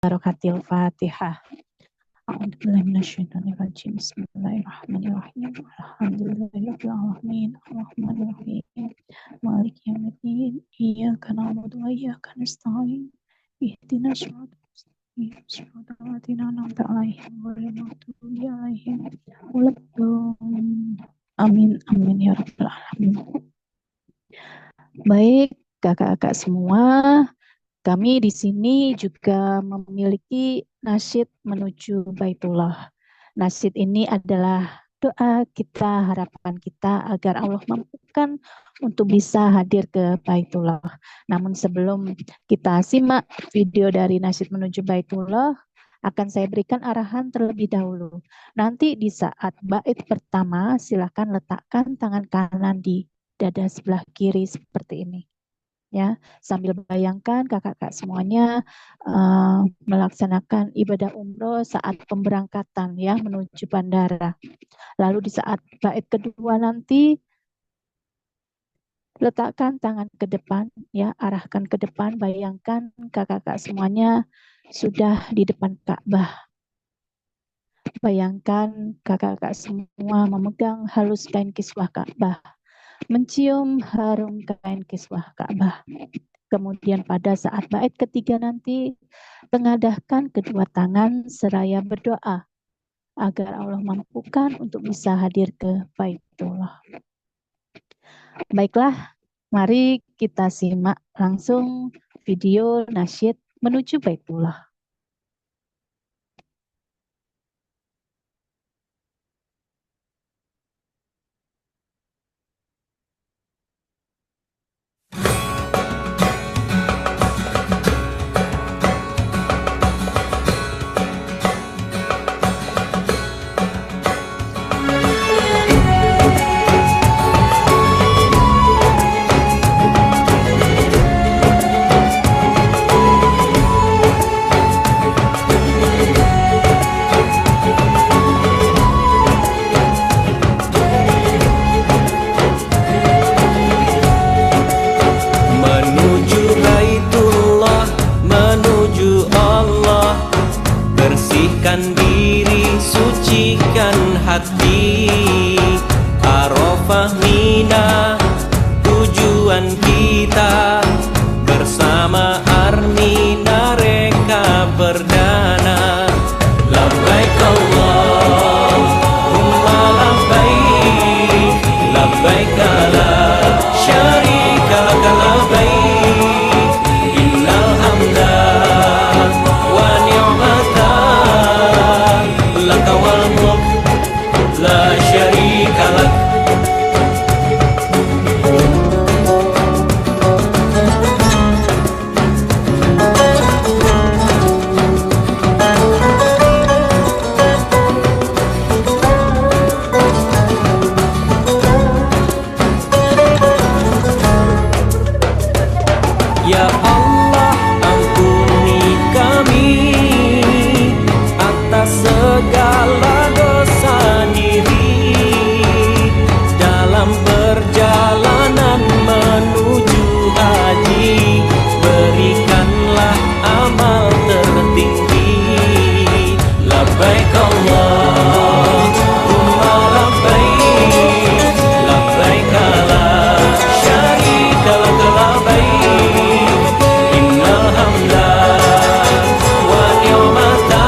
Barakatil Fatihah. A'udzubillahi minasyaitonirrajim. Bismillahirrahmanirrahim. Alhamdulillahirabbil alamin. Arrahmanirrahim. Maliki yaumiddin. Iyyaka na'budu wa iyyaka nasta'in. Ihdinas siratal mustaqim. Siratal ladzina an'amta 'alaihim ghairil maghdubi 'alaihim waladdallin. Amin amin ya rabbal alamin. Baik, kakak-kakak semua, kami di sini juga memiliki nasyid menuju Baitullah. Nasyid ini adalah doa kita, harapan kita agar Allah mampukan untuk bisa hadir ke Baitullah. Namun sebelum kita simak video dari nasyid menuju Baitullah, akan saya berikan arahan terlebih dahulu. Nanti di saat bait pertama, silakan letakkan tangan kanan di dada sebelah kiri seperti ini. Ya, sambil bayangkan kakak-kakak semuanya melaksanakan ibadah umroh saat pemberangkatan ya menuju bandara. Lalu di saat bait kedua nanti letakkan tangan ke depan ya, arahkan ke depan, bayangkan kakak-kakak semuanya sudah di depan Ka'bah. Bayangkan kakak-kakak semua memegang halus kain kiswah Ka'bah, mencium harum kain kiswah Ka'bah. Kemudian pada saat bait ketiga nanti, tengadahkan kedua tangan seraya berdoa agar Allah mampukan untuk bisa hadir ke Baitullah. Baiklah, mari kita simak langsung video nasyid menuju Baitullah. Bersihkan diri, sucikan hati. Arafah Mina, tujuan kita. Bersama Armina reka perdana. Labbaik Allahumma labbaik, labbaik la syarika lak labbaik, innal hamda wa ni'mata laka wal mulk la syarika lak. Ya Allah, ampuni kami atas segala dosa diri dalam perjalanan menuju haji. Berikanlah amal tertinggi. Labbaik Allahumma labbaik, labbaik la syarika lak labbaik, innal hamda wa ni'mata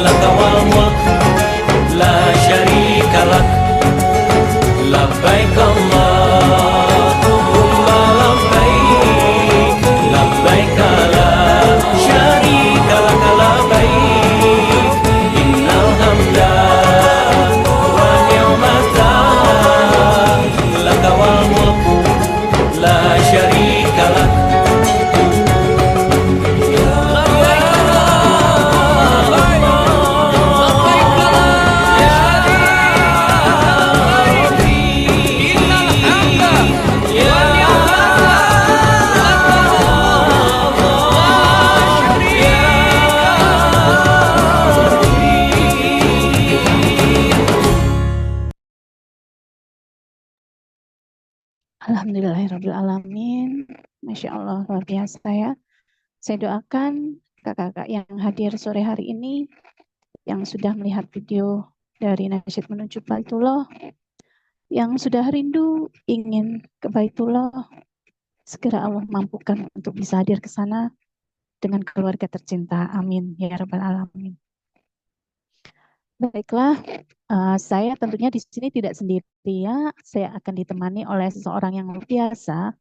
laka wal mulk la syarika lak. Labbaik Allahumma labbaik, labbaik la syarika lak labbaik, innal hamda wa ni'mata laka wal mulk la syarika lak. Alhamdulillahirabbil alamin. Masya Allah, luar biasa ya. Saya doakan kakak-kakak yang hadir sore hari ini, yang sudah melihat video dari Nasyid Menuju Baitullah, yang sudah rindu ingin ke Baitullah, segera Allah mampukan untuk bisa hadir ke sana dengan keluarga tercinta. Amin ya rabbal alamin. Baiklah, saya tentunya di sini tidak sendiri ya. Saya akan ditemani oleh seseorang yang luar biasa.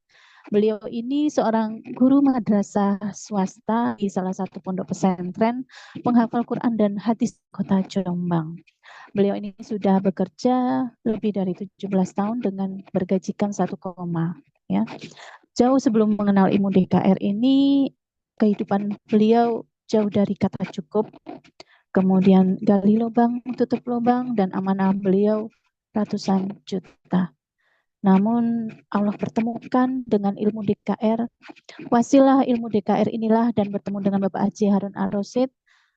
Beliau ini seorang guru madrasah swasta di salah satu pondok pesantren, penghafal Quran dan hadis Kota Jombang. Beliau ini sudah bekerja lebih dari 17 tahun dengan bergajikan 1 koma. Ya. Jauh sebelum mengenal ilmu DKR ini, kehidupan beliau jauh dari kata cukup. Kemudian gali lubang, tutup lubang, dan amanah beliau ratusan juta. Namun Allah pertemukan dengan ilmu DKR. Wasilah ilmu DKR inilah dan bertemu dengan Bapak Haji Harun Ar-Rasyid.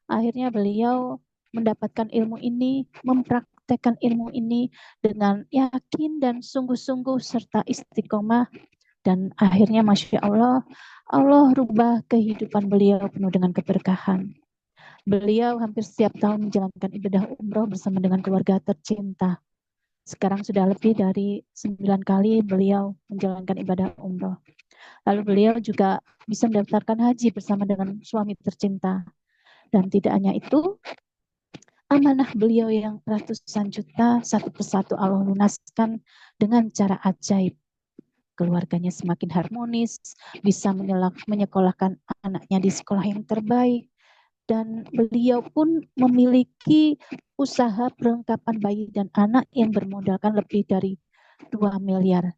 Akhirnya beliau mendapatkan ilmu ini, mempraktekkan ilmu ini dengan yakin dan sungguh-sungguh serta istiqomah. Dan akhirnya Masya Allah, Allah rubah kehidupan beliau penuh dengan keberkahan. Beliau hampir setiap tahun menjalankan ibadah umroh bersama dengan keluarga tercinta. Sekarang sudah lebih dari 9 kali beliau menjalankan ibadah umroh. Lalu beliau juga bisa mendaftarkan haji bersama dengan suami tercinta. Dan tidak hanya itu, amanah beliau yang ratusan juta satu persatu Allah lunaskan dengan cara ajaib. Keluarganya semakin harmonis, bisa menyekolahkan anaknya di sekolah yang terbaik, dan beliau pun memiliki usaha perlengkapan bayi dan anak yang bermodalkan lebih dari 2 miliar.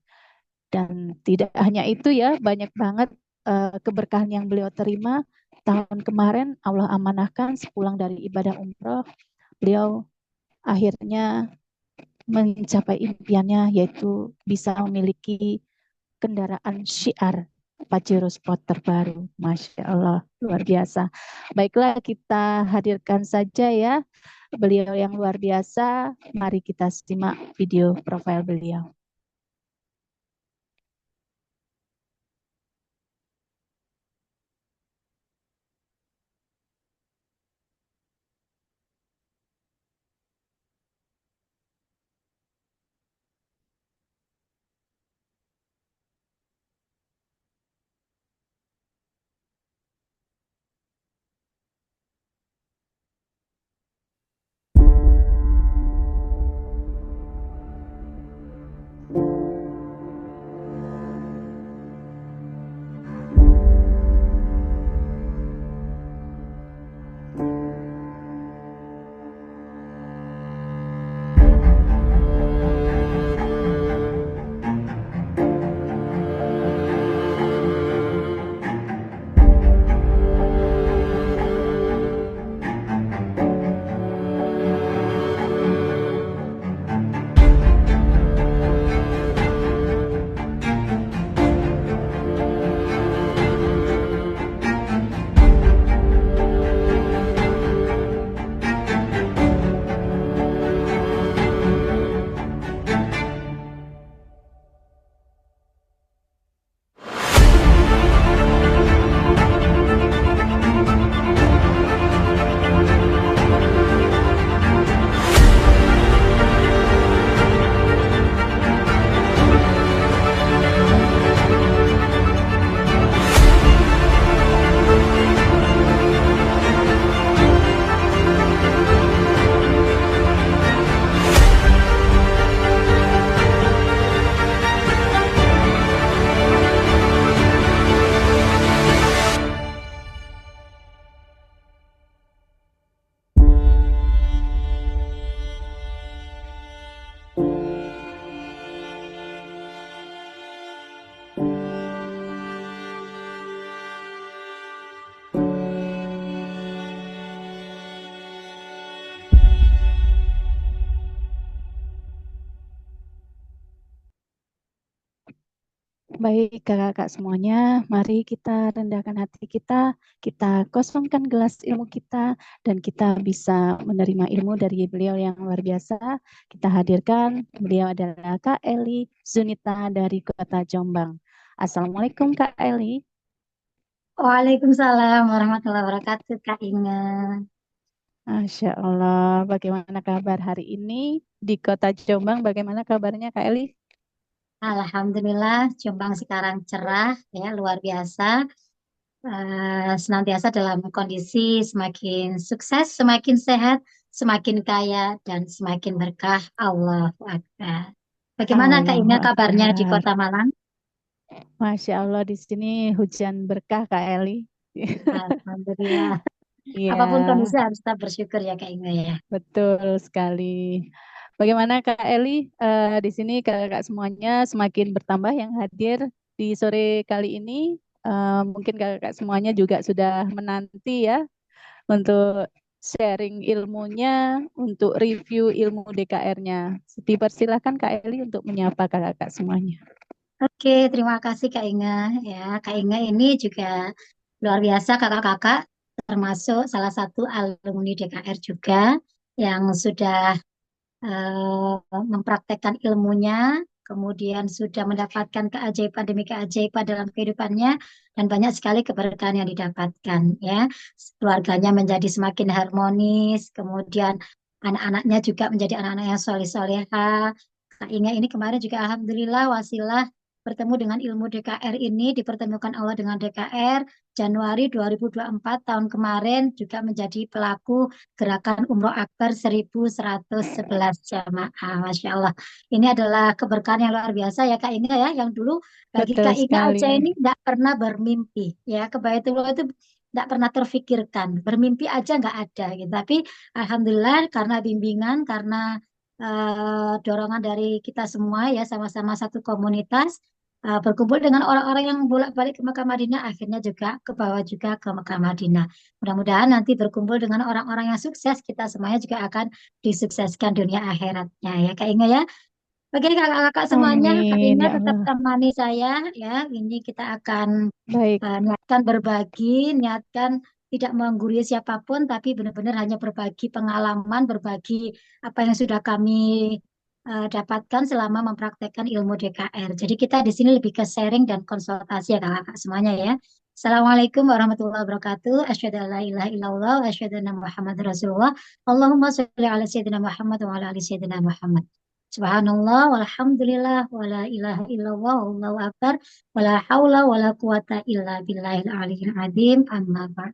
Dan tidak hanya itu ya, banyak banget keberkahan yang beliau terima. Tahun kemarin Allah amanahkan sepulang dari ibadah umroh, beliau akhirnya mencapai impiannya, yaitu bisa memiliki kendaraan syiar Pajero Sport terbaru. Masya Allah, luar biasa. Baiklah, kita hadirkan saja ya beliau yang luar biasa. Mari kita simak video profil beliau. Baik kakak-kakak semuanya, mari kita rendahkan hati kita kosongkan gelas ilmu kita, dan kita bisa menerima ilmu dari beliau yang luar biasa. Kita hadirkan, beliau adalah Kak Eli Zunita dari Kota Jombang. Assalamualaikum Kak Eli. Waalaikumsalam warahmatullahi wabarakatuh, Kak Inge. Masya Allah, bagaimana kabar hari ini di kota Jombang? Bagaimana kabarnya Kak Eli? Alhamdulillah, Jombang sekarang cerah, ya luar biasa. Senantiasa dalam kondisi semakin sukses, semakin sehat, semakin kaya, dan semakin berkah. Allahu Akbar. Bagaimana Kak Allahu Inge kabarnya di Akbar. Kota Malang? Masya Allah, di sini hujan berkah Kak Eli. Alhamdulillah. Iya, Apapun kondisi harus tetap bersyukur ya Kak Inge ya. betul sekali. Bagaimana Kak Eli? Di sini kakak semuanya semakin bertambah yang hadir di sore kali ini. Mungkin kakak semuanya juga sudah menanti ya untuk sharing ilmunya, untuk review ilmu DKR-nya. Dipersilahkan Kak Eli untuk menyapa kakak semuanya. Oke, terima kasih Kak Inge. Ya, Kak Inge ini juga luar biasa kakak-kakak, termasuk salah satu alumni DKR juga yang sudah mempraktekkan ilmunya, kemudian sudah mendapatkan keajaiban demi keajaiban dalam kehidupannya, dan banyak sekali keberkahan yang didapatkan. Ya, keluarganya menjadi semakin harmonis, kemudian anak-anaknya juga menjadi anak-anak yang soleh-soleha. Kak Inga ini kemarin juga alhamdulillah wasilah bertemu dengan ilmu DKR ini, dipertemukan Allah dengan DKR. Januari 2024 tahun kemarin juga menjadi pelaku Gerakan Umroh Akbar 1111 jamaah. Masya Allah. Ini adalah keberkahan yang luar biasa ya Kak Inga ya. Yang dulu bagi Betul Kak Inga sekali. aja ini tidak pernah bermimpi. Ya, ke Baitullah itu tidak pernah terfikirkan. Bermimpi aja nggak ada gitu. Tapi Alhamdulillah karena bimbingan, karena dorongan dari kita semua ya sama-sama satu komunitas, berkumpul dengan orang-orang yang bolak-balik ke Mekah Madinah, akhirnya juga ke bawah juga ke Mekah Madinah. Mudah-mudahan nanti berkumpul dengan orang-orang yang sukses, kita semuanya juga akan disukseskan dunia akhiratnya ya Kak Inga ya. Bagi kakak-kakak semuanya, Kak Amin Inga ya tetap Allah. temani saya ya. Ini kita akan Baik, niatkan berbagi, niatkan tidak menggurui siapapun, tapi benar-benar hanya berbagi pengalaman, berbagi apa yang sudah kami dapatkan selama mempraktekkan ilmu DKR. Jadi kita di sini lebih ke sharing dan konsultasi ya kakak-kakak semuanya ya. Assalamualaikum warahmatullahi wabarakatuh. Asyhadu an la ilaha illallah wa asyhadu anna Muhammad Rasulullah. Allahumma sholli ala sayyidina Muhammad wa ala ali sayyidina Muhammad. Subhanallah walhamdulillah wa la ilaha illallah wallahu akbar wala haula wala quwata illa billahil aliyil azim amma ba'd.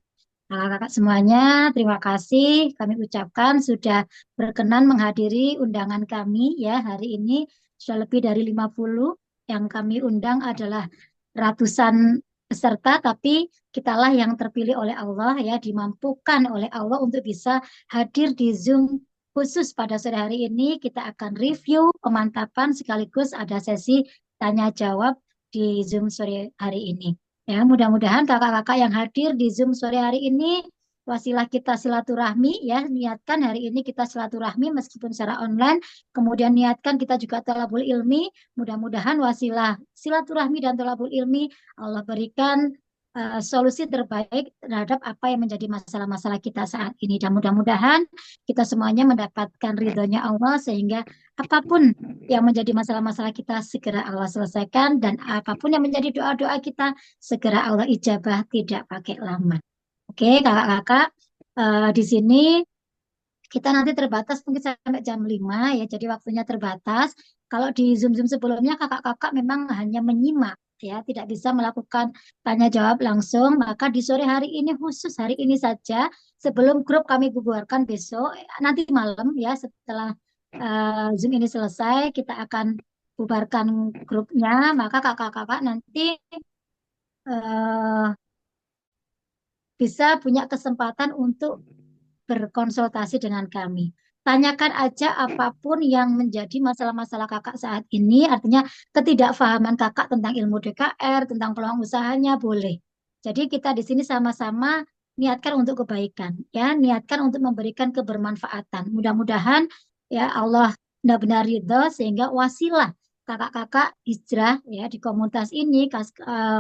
Kakak-kakak semuanya, terima kasih kami ucapkan sudah berkenan menghadiri undangan kami ya hari ini. Sudah lebih dari 50 yang kami undang adalah ratusan peserta, tapi kitalah yang terpilih oleh Allah ya, dimampukan oleh Allah untuk bisa hadir di Zoom khusus pada sore hari ini. Kita akan review pemantapan sekaligus ada sesi tanya jawab di Zoom sore hari ini. Ya, mudah-mudahan kakak-kakak yang hadir di Zoom sore hari ini wasilah kita silaturahmi ya, niatkan hari ini kita silaturahmi meskipun secara online, kemudian niatkan kita juga thalabul ilmi, mudah-mudahan wasilah silaturahmi dan thalabul ilmi Allah berikan solusi terbaik terhadap apa yang menjadi masalah-masalah kita saat ini, dan mudah-mudahan kita semuanya mendapatkan ridhonya Allah sehingga apapun yang menjadi masalah-masalah kita segera Allah selesaikan, dan apapun yang menjadi doa-doa kita segera Allah ijabah tidak pakai lama. Oke, kakak-kakak, di sini kita nanti terbatas mungkin sampai jam 5 ya, jadi waktunya terbatas. Kalau di Zoom-Zoom sebelumnya kakak-kakak memang hanya menyimak ya, tidak bisa melakukan tanya jawab langsung, maka di sore hari ini khusus hari ini saja sebelum grup kami bubarkan besok, nanti malam ya setelah Zoom ini selesai kita akan bubarkan grupnya, maka kakak-kakak nanti eh, bisa punya kesempatan untuk berkonsultasi dengan kami. Tanyakan aja apapun yang menjadi masalah-masalah kakak saat ini, artinya ketidakfahaman kakak tentang ilmu DKR, tentang peluang usahanya, boleh. Jadi kita di sini sama-sama niatkan untuk kebaikan, ya, niatkan untuk memberikan kebermanfaatan. Mudah-mudahan ya Allah benar-benar ridho sehingga wasilah kakak-kakak hijrah ya di komunitas ini,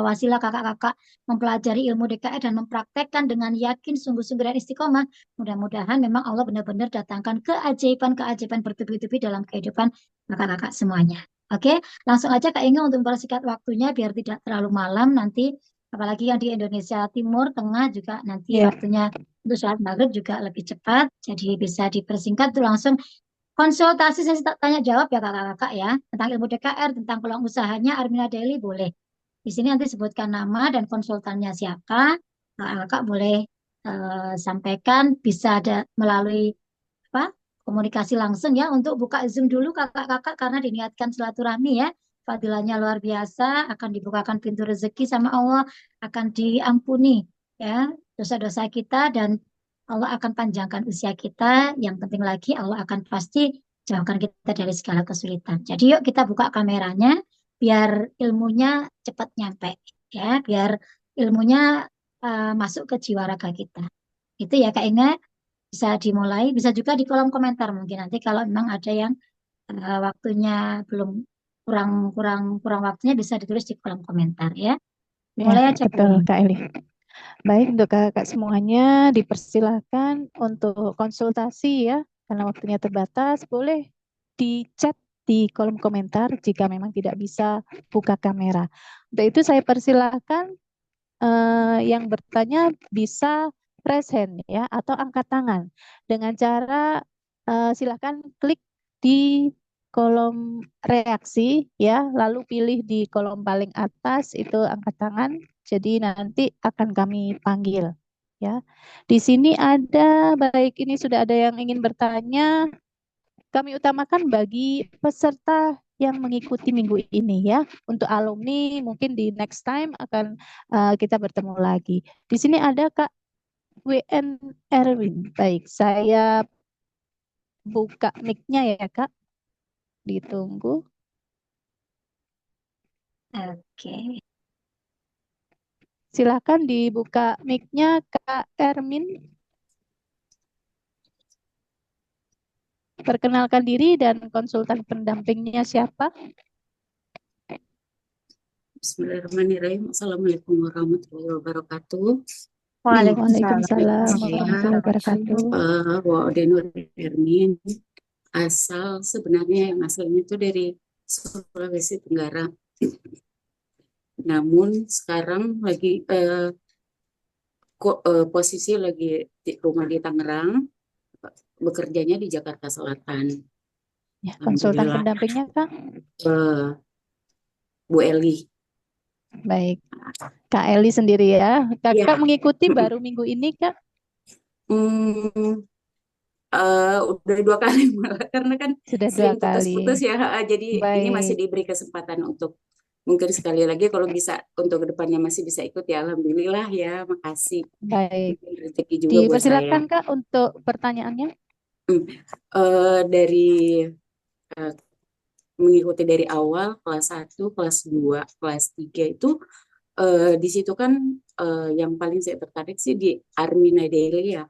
wasilah kakak-kakak mempelajari ilmu DKR dan mempraktekkan dengan yakin, sungguh-sungguh dan istiqomah. Mudah-mudahan memang Allah benar-benar datangkan keajaiban-keajaiban bertubi-tubi dalam kehidupan kakak-kakak semuanya. Oke, langsung aja Kak Inga untuk mempersingkat waktunya biar tidak terlalu malam nanti. Apalagi yang di Indonesia Timur, Tengah juga nanti Ya, waktunya untuk sholat maghrib juga lebih cepat. Jadi bisa dipersingkat tuh langsung konsultasi saya tanya jawab ya kakak-kakak ya. Tentang ilmu DKR, tentang peluang usahanya Armina Daily boleh. Di sini nanti sebutkan nama dan konsultannya siapa. Kakak boleh sampaikan bisa ada melalui apa komunikasi langsung ya untuk buka Zoom dulu kakak-kakak karena diniatkan silaturahmi ya. Fadilahnya luar biasa, akan dibukakan pintu rezeki sama Allah, akan diampuni ya dosa-dosa kita dan Allah akan panjangkan usia kita. Yang penting lagi Allah akan pasti jauhkan kita dari segala kesulitan. Jadi yuk kita buka kameranya biar ilmunya cepat nyampe ya, biar ilmunya masuk ke jiwa raga kita. Itu ya Kak Inge. Bisa dimulai, bisa juga di kolom komentar mungkin nanti kalau memang ada yang waktunya belum kurang kurang kurang waktunya bisa ditulis di kolom komentar ya. ya, Mulai aja Bu. betul Kak Eli. Baik, untuk kakak semuanya dipersilahkan untuk konsultasi ya, karena waktunya terbatas, boleh di chat di kolom komentar jika memang tidak bisa buka kamera. Untuk itu saya persilahkan yang bertanya bisa raise hand ya atau angkat tangan dengan cara silakan klik di kolom reaksi ya, lalu pilih di kolom paling atas itu angkat tangan. Jadi nanti akan kami panggil ya. Di sini ada baik ini sudah ada yang ingin bertanya. Kami utamakan bagi peserta yang mengikuti minggu ini ya. Untuk alumni mungkin di next time akan kita bertemu lagi. Di sini ada Kak WN Erwin. Baik, saya buka mic-nya ya Kak. Ditunggu. Oke. Silakan dibuka mic-nya Kak Ermin. Perkenalkan diri dan konsultan pendampingnya siapa? Bismillahirrahmanirrahim. Assalamualaikum warahmatullahi wabarakatuh. Waalaikumsalam Saya warahmatullahi wabarakatuh. Waodenur Ermin. Asal sebenarnya yang asalnya itu dari Sulawesi Tenggara. Namun sekarang lagi posisi lagi di rumah di Tangerang, bekerjanya di Jakarta Selatan. Ya, konsultan Alhamdulillah. pendampingnya Kak? Bu Eli. Baik. Kak Eli sendiri ya. Kakak Ya. mengikuti baru minggu ini Kak? Udah 2 kali malah karena kan Sudah 2 sering kali. putus-putus ya. Jadi ini masih Baik. diberi kesempatan untuk mungkin sekali lagi kalau bisa untuk kedepannya masih bisa ikut ya alhamdulillah ya, makasih. Baik. Mungkin rezeki juga buat saya. Dipersilakan Kak untuk pertanyaannya. Dari mengikuti dari awal kelas 1, kelas 2, kelas 3 itu di situ kan yang paling saya tertarik sih di Armina Daily ya.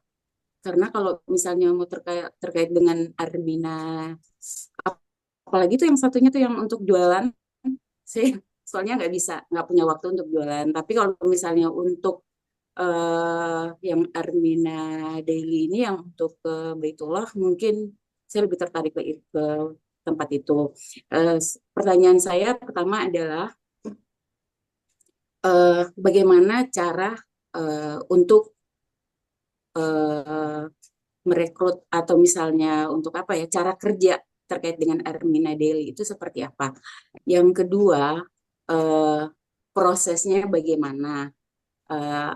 Karena kalau misalnya mau terkait dengan Armina, apalagi tuh yang satunya tuh yang untuk jualan, saya soalnya nggak punya waktu untuk jualan. Tapi kalau misalnya untuk yang Armina Daily ini yang untuk ke Baitullah, mungkin saya lebih tertarik ke tempat itu. Pertanyaan saya pertama adalah bagaimana cara untuk merekrut atau misalnya untuk apa ya cara kerja terkait dengan Armina Daily itu seperti apa? Yang kedua, prosesnya bagaimana?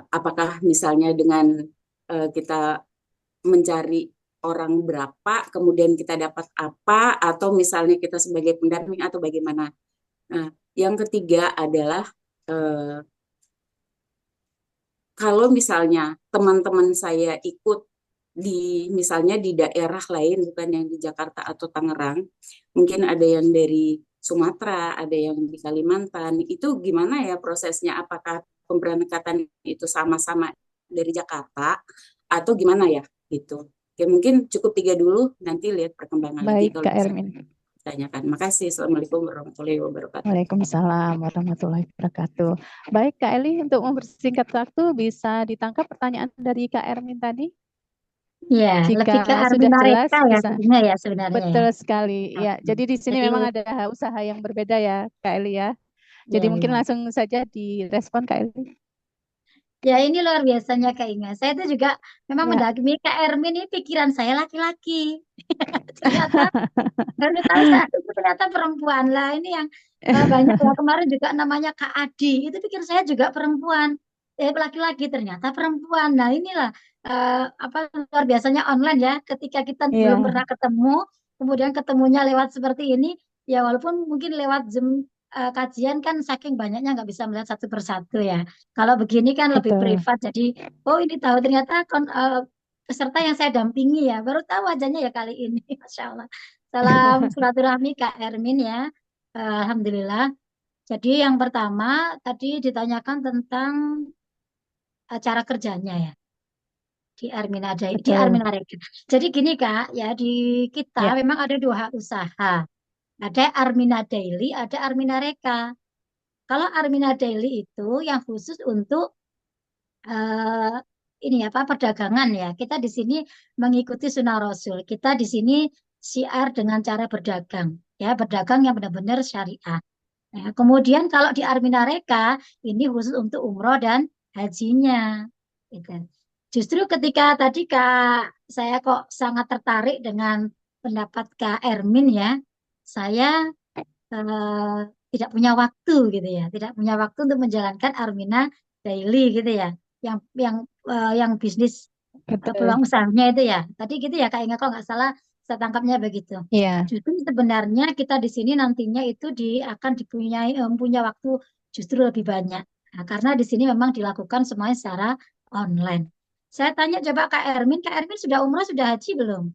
Apakah misalnya dengan kita mencari orang berapa, kemudian kita dapat apa, atau misalnya kita sebagai pendamping atau bagaimana? Nah, yang ketiga adalah kalau misalnya teman-teman saya ikut misalnya di daerah lain bukan yang di Jakarta atau Tangerang, mungkin ada yang dari Sumatera, ada yang di Kalimantan, itu gimana ya prosesnya? Apakah pemberangkatan itu sama-sama dari Jakarta atau gimana ya gitu? Oke, mungkin cukup 3 dulu, nanti lihat perkembangan lagi Baik kalau Kak bisa Ermin. ditanyakan. Makasih. Assalamualaikum warahmatullahi wabarakatuh. Waalaikumsalam warahmatullahi wabarakatuh. Baik Kak Eli, untuk mempersingkat waktu bisa ditangkap pertanyaan dari Kak Ermin tadi? Ya, lebih ke Jika sudah Armina jelas Reka ya bisa. sebenarnya ya sebenarnya ya. Betul sekali. Ya, Oke. jadi di sini Jadi memang ada usaha yang berbeda ya Kak Eli ya. Jadi ya, mungkin ya. langsung saja direspon Kak Eli. Ya ini luar biasanya Kak Inga. Saya itu juga memang Ya. mendagumi Kak Ermin ini pikiran saya laki-laki. Ternyata baru tahu saya itu ternyata perempuan lah. Ini yang banyak ya kemarin juga namanya Kak Adi. Itu pikir saya juga perempuan. Laki-laki ternyata perempuan. Nah inilah apa luar biasanya online ya. Ketika kita belum Iya, pernah ketemu, kemudian ketemunya lewat seperti ini, ya walaupun mungkin lewat Zoom kajian kan saking banyaknya nggak bisa melihat satu persatu ya. Kalau begini kan lebih betul. privat. Jadi oh ini tahu ternyata peserta yang saya dampingi ya. Baru tahu wajahnya ya kali ini. Masya Allah. Salam silaturahmi Kak Ermin ya. Alhamdulillah. Jadi yang pertama tadi ditanyakan tentang cara kerjanya ya di Betul. Armina Reka. Jadi gini Kak, ya di kita Ya, memang ada dua usaha. Ada Armina Daily, ada Armina Reka. Kalau Armina Daily itu yang khusus untuk eh, ini apa perdagangan ya. Kita di sini mengikuti sunnah Rasul. Kita di sini syiar dengan cara berdagang, ya berdagang yang benar-benar syariah. Nah, kemudian kalau di Armina Reka ini khusus untuk umroh dan hajinya. Gitu. Justru ketika tadi Kak, saya kok sangat tertarik dengan pendapat Kak Ermin ya. Saya eh, tidak punya waktu gitu ya, tidak punya waktu untuk menjalankan Armina Daily gitu ya. Yang bisnis betul. peluang usahanya itu ya. Tadi gitu ya Kak Inga kalau nggak salah saya tangkapnya begitu. Iya, Justru sebenarnya kita di sini nantinya itu akan dipunyai punya waktu justru lebih banyak. Nah, karena di sini memang dilakukan semuanya secara online. Saya tanya coba Kak Ermin sudah umrah sudah haji belum?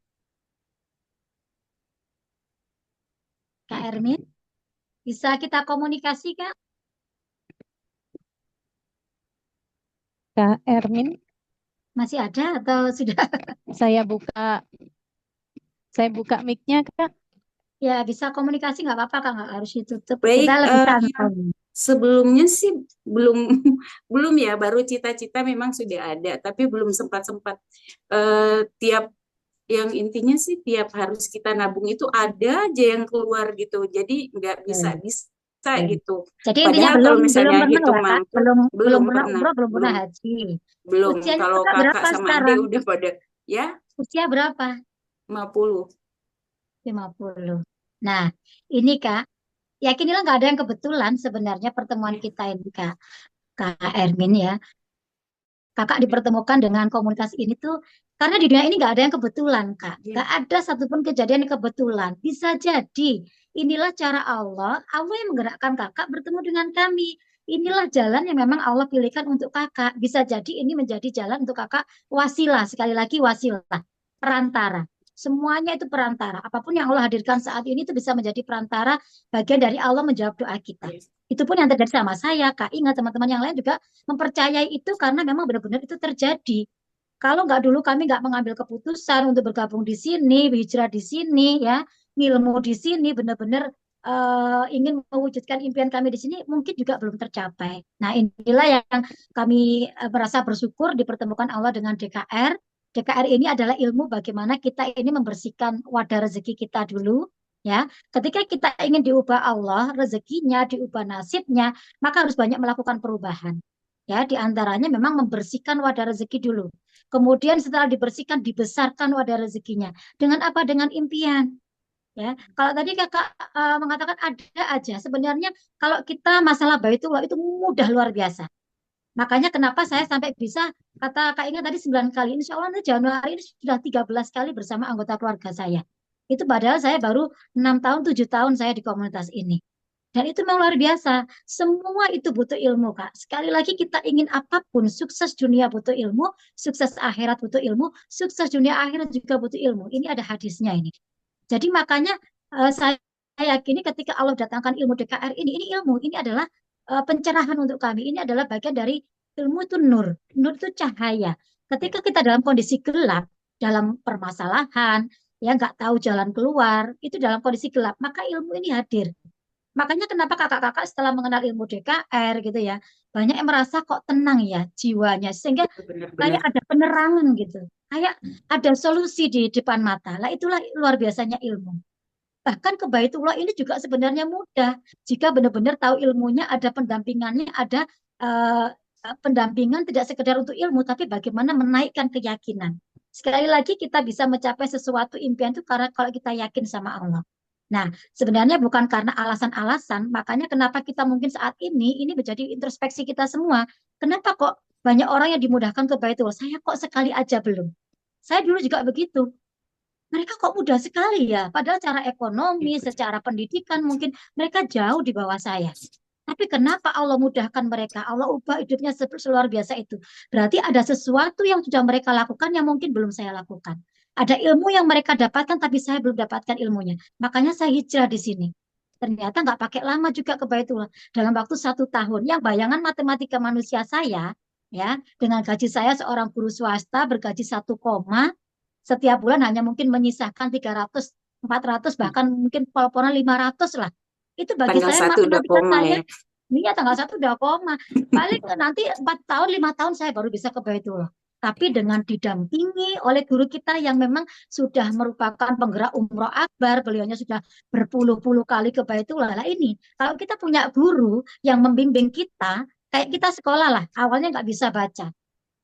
Kak Ermin, bisa kita komunikasi Kak? Kak Ermin, Masih ada atau sudah? saya buka saya buka mic-nya, Kak. Ya bisa komunikasi nggak apa-apa Kak, nggak harus ditutup. Kita Baik, lebih yang santai. sebelumnya sih belum belum ya, baru cita-cita memang sudah ada, tapi belum sempat-sempat. Tiap yang intinya sih tiap harus kita nabung itu ada aja yang keluar gitu, jadi nggak bisa Oke. bisa Oke. gitu. Jadi intinya Padahal belum kalau belum misalnya pernah hitung ya Kak, mampu, belum belum belum pernah pernah, umroh, belum pernah belum haji. belum. Usianya Kalau kakak kakak berapa sama adik sekarang? udah pada ya Usia berapa? 50. 50. Nah, ini Kak, yakinilah nggak ada yang kebetulan sebenarnya pertemuan Ya, kita ini Kak, Kak Ermin ya. Kakak dipertemukan dengan komunitas ini tuh karena di dunia ini nggak ada yang kebetulan Kak. ya, Nggak ada satupun kejadian yang kebetulan. Bisa jadi inilah cara Allah. Allah yang menggerakkan kakak bertemu dengan kami. Inilah jalan yang memang Allah pilihkan untuk kakak. Bisa jadi ini menjadi jalan untuk kakak wasilah. Sekali lagi wasilah. Perantara. Semuanya itu perantara. Apapun yang Allah hadirkan saat ini itu bisa menjadi perantara bagian dari Allah menjawab doa kita. ya. Itu pun yang terjadi sama saya, Kak. Ingat teman-teman yang lain juga mempercayai itu karena memang benar-benar itu terjadi. Kalau nggak dulu kami nggak mengambil keputusan untuk bergabung di sini, hijrah di sini, ya, ngilmu di sini, benar-benar ingin mewujudkan impian kami di sini, mungkin juga belum tercapai. Nah, inilah yang kami merasa bersyukur dipertemukan Allah dengan DKR. DKR ini adalah ilmu bagaimana kita ini membersihkan wadah rezeki kita dulu, ya. Ketika kita ingin diubah Allah, rezekinya, diubah nasibnya, maka harus banyak melakukan perubahan. Ya, di antaranya memang membersihkan wadah rezeki dulu. Kemudian setelah dibersihkan, dibesarkan wadah rezekinya. Dengan apa? Dengan impian. Ya, kalau tadi kakak mengatakan ada aja. Sebenarnya kalau kita masalah baitullah itu mudah luar biasa. Makanya kenapa saya sampai bisa kata Kak Ingat tadi 9 kali. Insya Allah nanti Januari ini sudah 13 kali bersama anggota keluarga saya. Itu padahal saya baru 6 tahun, 7 tahun saya di komunitas ini. Dan itu memang luar biasa. Semua itu butuh ilmu, Kak. Sekali lagi kita ingin apapun, sukses dunia butuh ilmu, sukses akhirat butuh ilmu, sukses dunia akhirat juga butuh ilmu. Ini ada hadisnya ini. Jadi makanya saya yakini ketika Allah datangkan ilmu DKR ini ilmu, ini adalah pencerahan untuk kami. Ini adalah bagian dari ilmu itu nur. Nur itu cahaya. Ketika kita dalam kondisi gelap, dalam permasalahan, ya nggak tahu jalan keluar, itu dalam kondisi gelap, maka ilmu ini hadir. Makanya kenapa kakak-kakak setelah mengenal ilmu DKR gitu ya, banyak yang merasa kok tenang ya jiwanya, sehingga Itu benar-benar. kayak ada penerangan gitu, kayak ada solusi di depan mata. Lah itulah luar biasanya ilmu. Bahkan ke Baitullah ini juga sebenarnya mudah jika benar-benar tahu ilmunya, ada pendampingannya, ada eh, pendampingan tidak sekedar untuk ilmu, tapi bagaimana menaikkan keyakinan. Sekali lagi kita bisa mencapai sesuatu impian itu karena kalau kita yakin sama Allah. Nah, sebenarnya bukan karena alasan-alasan, makanya kenapa kita mungkin saat ini menjadi introspeksi kita semua. Kenapa kok banyak orang yang dimudahkan ke Baitul? Saya kok sekali aja belum. Saya dulu juga begitu. Mereka kok mudah sekali ya, padahal secara ekonomi, secara pendidikan mungkin mereka jauh di bawah saya. Tapi kenapa Allah mudahkan mereka? Allah ubah hidupnya seluar biasa itu. Berarti ada sesuatu yang sudah mereka lakukan yang mungkin belum saya lakukan. Ada ilmu yang mereka dapatkan tapi saya belum dapatkan ilmunya. Makanya saya hijrah di sini. Ternyata nggak pakai lama juga ke Baitullah. Dalam waktu 1 tahun. Yang bayangan matematika manusia saya, ya, dengan gaji saya seorang guru swasta bergaji 1 koma, setiap bulan hanya mungkin menyisakan 300, 400, bahkan mungkin pol-polan 500 lah. Itu bagi Tanggal saya 1 udah matematika koma saya. ya. Iya, tanggal 1 udah koma. Paling nanti 4 tahun, 5 tahun saya baru bisa ke Baitullah. Tapi dengan didampingi oleh guru kita yang memang sudah merupakan penggerak umroh akbar, beliaunya sudah berpuluh-puluh kali ke Baitullah. Lah ini, kalau kita punya guru yang membimbing kita, kayak kita sekolah lah, awalnya nggak bisa baca.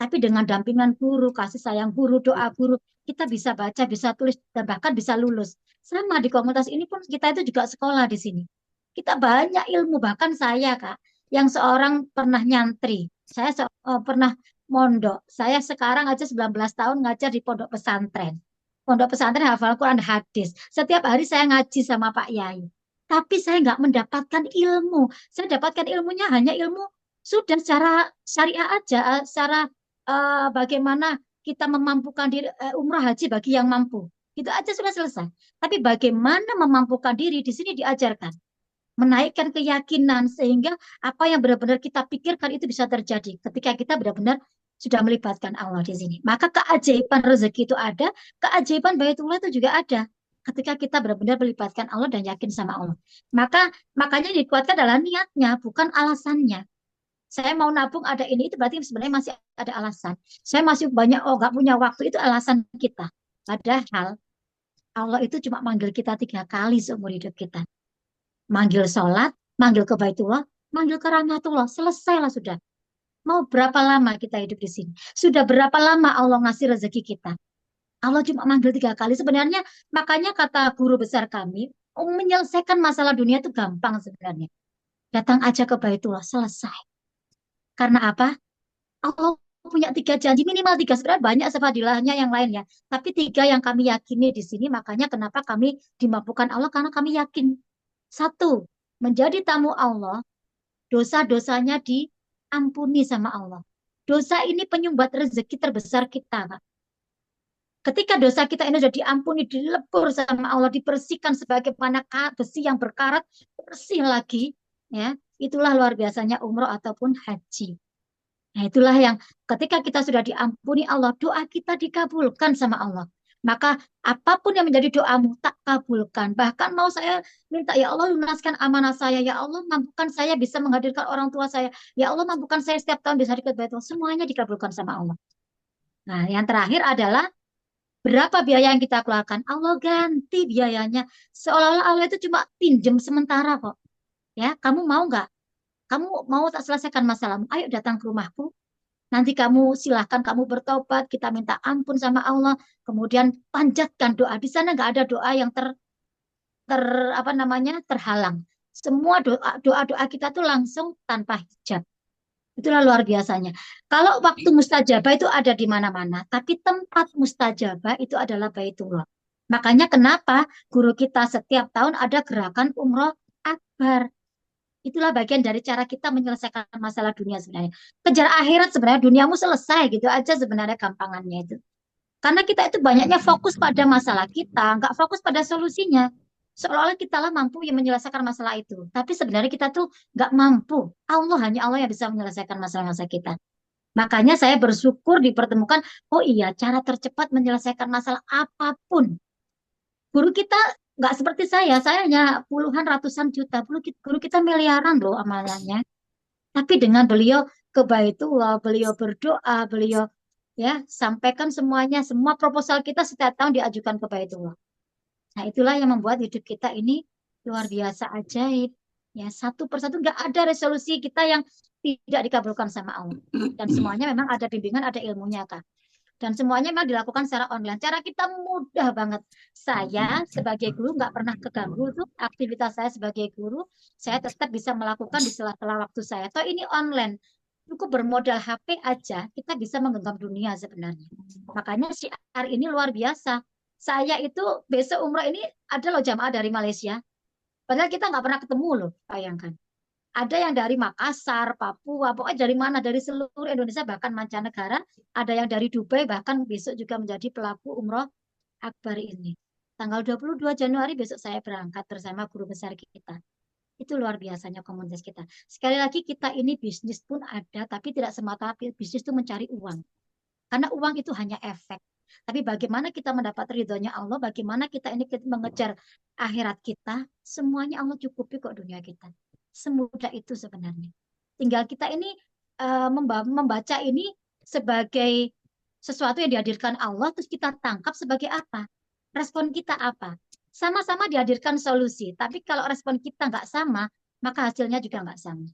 Tapi dengan dampingan guru, kasih sayang guru, doa guru, kita bisa baca, bisa tulis, dan bahkan bisa lulus. Sama di komunitas ini pun kita itu juga sekolah di sini. Kita banyak ilmu, bahkan saya Kak, yang seorang pernah nyantri, saya pernah mondok, saya sekarang aja 19 tahun ngajar di pondok pesantren. Pondok pesantren hafal Quran hadis. Setiap hari saya ngaji sama Pak Yai. Tapi saya nggak mendapatkan ilmu. Saya dapatkan ilmunya hanya ilmu sudah secara syariah aja, secara bagaimana kita memampukan diri, umrah haji bagi yang mampu. Itu aja sudah selesai. Tapi bagaimana memampukan diri di sini diajarkan. Menaikkan keyakinan sehingga apa yang benar-benar kita pikirkan itu bisa terjadi ketika kita benar-benar sudah melibatkan Allah di sini. Maka keajaiban rezeki itu ada, keajaiban Baitullah itu juga ada. Ketika kita benar-benar melibatkan Allah dan yakin sama Allah. Makanya dikuatkan adalah niatnya, bukan alasannya. Saya mau nabung ada ini, itu berarti sebenarnya masih ada alasan. Saya masih banyak, nggak punya waktu, itu alasan kita. Padahal Allah itu cuma manggil kita 3 kali seumur hidup kita. Manggil sholat, manggil ke Baitullah, manggil ke rahmatullah. Selesailah sudah. Mau berapa lama kita hidup di sini? Sudah berapa lama Allah ngasih rezeki kita? Allah cuma manggil 3 kali. Sebenarnya makanya kata guru besar kami, menyelesaikan masalah dunia itu gampang sebenarnya. Datang aja ke Baitullah, selesai. Karena apa? Allah punya 3 janji, minimal 3. Sebenarnya banyak sefadilahnya yang lain ya. Tapi 3 yang kami yakini di sini, makanya kenapa kami dimampukan Allah, karena kami yakin. 1, menjadi tamu Allah, dosa-dosanya diampuni sama Allah. Dosa ini penyumbat rezeki terbesar kita, Kak. Ketika dosa kita ini sudah diampuni, dilebur sama Allah, dibersihkan sebagaimana besi yang berkarat, bersih lagi, ya, itulah luar biasanya umroh ataupun haji. Nah, itulah yang ketika kita sudah diampuni Allah, doa kita dikabulkan sama Allah. Maka apapun yang menjadi doamu tak kabulkan. Bahkan mau saya minta, ya Allah lunaskan amanah saya. Ya Allah mampukan saya bisa menghadirkan orang tua saya. Ya Allah mampukan saya setiap tahun bisa ikut Baitul. Semuanya dikabulkan sama Allah. Nah, yang terakhir adalah berapa biaya yang kita keluarkan. Allah ganti biayanya. Seolah-olah Allah itu cuma pinjam sementara kok. Ya, kamu mau nggak? Kamu mau tak selesaikan masalahmu? Ayo datang ke rumahku. Nanti kamu silahkan kamu bertobat, kita minta ampun sama Allah, kemudian panjatkan doa. Di sana nggak ada doa yang apa namanya terhalang. Semua doa kita tuh langsung tanpa hijab. Itulah luar biasanya. Kalau waktu mustajabah itu ada di mana-mana, tapi tempat mustajabah itu adalah Baitullah. Makanya kenapa guru kita setiap tahun ada gerakan umroh akbar. Itulah bagian dari cara kita menyelesaikan masalah dunia sebenarnya. Kejar akhirat sebenarnya, duniamu selesai gitu aja sebenarnya gampangannya itu. Karena kita itu banyaknya fokus pada masalah kita, nggak fokus pada solusinya. Seolah-olah kita lah mampu yang menyelesaikan masalah itu. Tapi sebenarnya kita tuh nggak mampu. Hanya Allah yang bisa menyelesaikan masalah-masalah kita. Makanya saya bersyukur dipertemukan, oh iya, cara tercepat menyelesaikan masalah apapun. Guru kita nggak seperti saya hanya puluhan ratusan juta, guru kita miliaran loh amalannya. Tapi dengan beliau ke Baitullah, beliau berdoa, beliau ya sampaikan semuanya, semua proposal kita setiap tahun diajukan ke Baitullah. Nah itulah yang membuat hidup kita ini luar biasa ajaib. Ya satu persatu nggak ada resolusi kita yang tidak dikabulkan sama Allah. Dan semuanya memang ada bimbingan, ada ilmunya, Kak. Dan semuanya memang dilakukan secara online. Cara kita mudah banget. Saya sebagai guru nggak pernah keganggu tuh aktivitas saya sebagai guru. Saya tetap bisa melakukan di sela-sela waktu saya. Toh ini online. Cukup bermodal HP aja, kita bisa menggenggam dunia sebenarnya. Makanya syiar ini luar biasa. Saya itu besok umroh ini ada loh jamaah dari Malaysia. Padahal kita nggak pernah ketemu loh, bayangkan. Ada yang dari Makassar, Papua, pokoknya dari mana, dari seluruh Indonesia, bahkan mancanegara. Ada yang dari Dubai, bahkan besok juga menjadi pelaku umroh akbar ini. Tanggal 22 Januari besok saya berangkat bersama guru besar kita. Itu luar biasanya komunitas kita. Sekali lagi kita ini bisnis pun ada, tapi tidak semata bisnis itu mencari uang. Karena uang itu hanya efek. Tapi bagaimana kita mendapat ridhonya Allah, bagaimana kita ini mengejar akhirat kita, semuanya Allah cukupi kok dunia kita. Semudah itu sebenarnya. Tinggal kita ini membaca ini sebagai sesuatu yang dihadirkan Allah, terus kita tangkap sebagai apa? Respon kita apa? Sama-sama dihadirkan solusi, tapi kalau respon kita nggak sama, maka hasilnya juga nggak sama.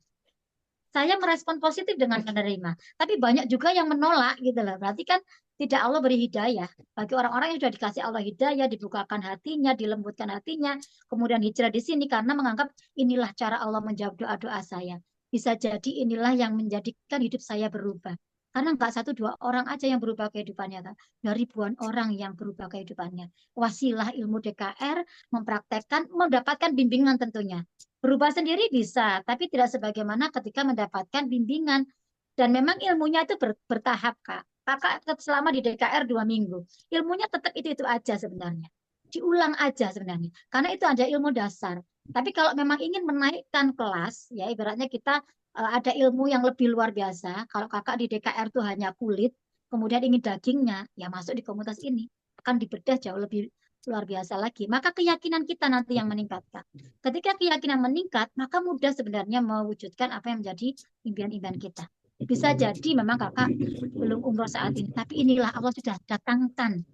Saya merespon positif dengan menerima, tapi banyak juga yang menolak gitu loh. Berarti kan tidak Allah beri hidayah. Bagi orang-orang yang sudah dikasih Allah hidayah, dibukakan hatinya, dilembutkan hatinya, kemudian hijrah di sini karena menganggap inilah cara Allah menjawab doa-doa saya. Bisa jadi inilah yang menjadikan hidup saya berubah. Karena nggak satu dua orang aja yang berubah kehidupannya, Kak. Ada ribuan orang yang berubah kehidupannya. Wasilah ilmu DKR mempraktekkan, mendapatkan bimbingan tentunya. Berubah sendiri bisa, tapi tidak sebagaimana ketika mendapatkan bimbingan. Dan memang ilmunya itu bertahap, Kak. Kakak tetap selama di DKR 2 minggu. Ilmunya tetap itu aja sebenarnya. Diulang aja sebenarnya. Karena itu ada ilmu dasar. Tapi kalau memang ingin menaikkan kelas, ya ibaratnya kita ada ilmu yang lebih luar biasa. Kalau kakak di DKR itu hanya kulit, kemudian ingin dagingnya, ya masuk di komunitas ini. Akan dibedah jauh lebih luar biasa lagi. Maka keyakinan kita nanti yang meningkatkan. Ketika keyakinan meningkat, maka mudah sebenarnya mewujudkan apa yang menjadi impian-impian kita. Bisa jadi memang kakak belum umroh saat ini, tapi inilah Allah sudah datangkan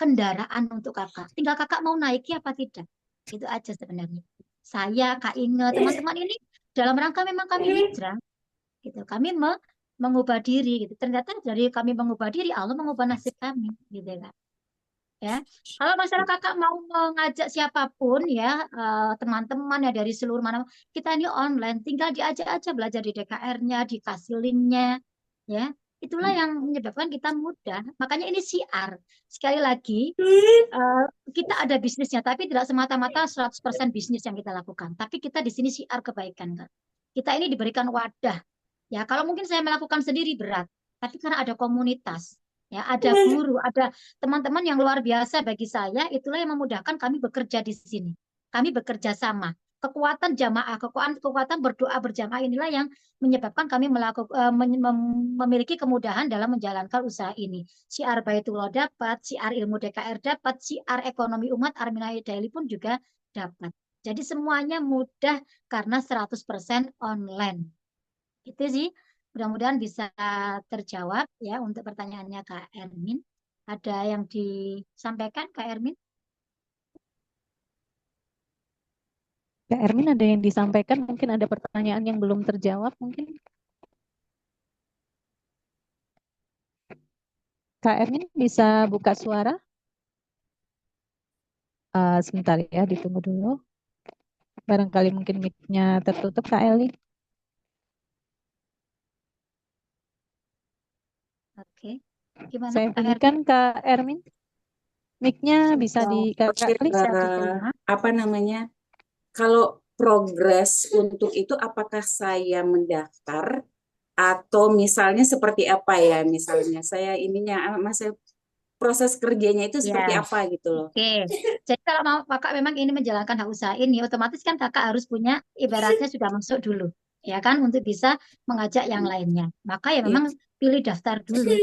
kendaraan untuk kakak. Tinggal kakak mau naiki apa tidak. Itu aja sebenarnya. Saya, Kak Inge, teman-teman ini dalam rangka memang kami hijrah. Gitu. Kami mengubah diri. Gitu. Ternyata dari kami mengubah diri, Allah mengubah nasib kami. Gitu kan. Ya, kalau masalah kakak mau mengajak siapapun ya teman-teman ya dari seluruh mana, kita ini online, tinggal diajak aja belajar di DKR-nya, dikasih link-nya, ya itulah yang menyebabkan kita mudah. Makanya ini siar. Sekali lagi kita ada bisnisnya, tapi tidak semata-mata 100% bisnis yang kita lakukan. Tapi kita di sini siar kebaikan, Kak. Kita ini diberikan wadah. Ya, kalau mungkin saya melakukan sendiri berat, tapi karena ada komunitas. Ya, ada guru, ada teman-teman yang luar biasa bagi saya, itulah yang memudahkan kami bekerja di sini. Kami bekerja sama. Kekuatan jamaah, kekuatan berdoa berjamaah inilah yang menyebabkan kami memiliki kemudahan dalam menjalankan usaha ini. Syiar Baitullah dapat, syiar ilmu DKR dapat, syiar ekonomi umat Armina Daily pun juga dapat. Jadi semuanya mudah karena 100% online. Itu sih. Mudah-mudahan bisa terjawab ya untuk pertanyaannya Kak Ermin. Ada yang disampaikan Kak Ermin? Kak Ermin ada yang disampaikan, mungkin ada pertanyaan yang belum terjawab mungkin. Kak Ermin bisa buka suara? Sebentar ya, ditunggu dulu. Barangkali mungkin mic-nya tertutup Kak Eli. Oke. Gimana Saya Kak Ermin? bunyikan Kak Ermin. Mic-nya bisa di Kak Eli. Apa namanya? Kalau progres untuk itu apakah saya mendaftar atau misalnya seperti apa ya? Misalnya saya ininya masih proses kerjanya itu seperti Ya. apa gitu loh. Oke. Jadi kalau mau kakak memang ini menjalankan hak usaha ini, otomatis kan kakak harus punya ibaratnya sudah masuk dulu, ya kan, untuk bisa mengajak yang lainnya. Maka ya memang pilih daftar dulu.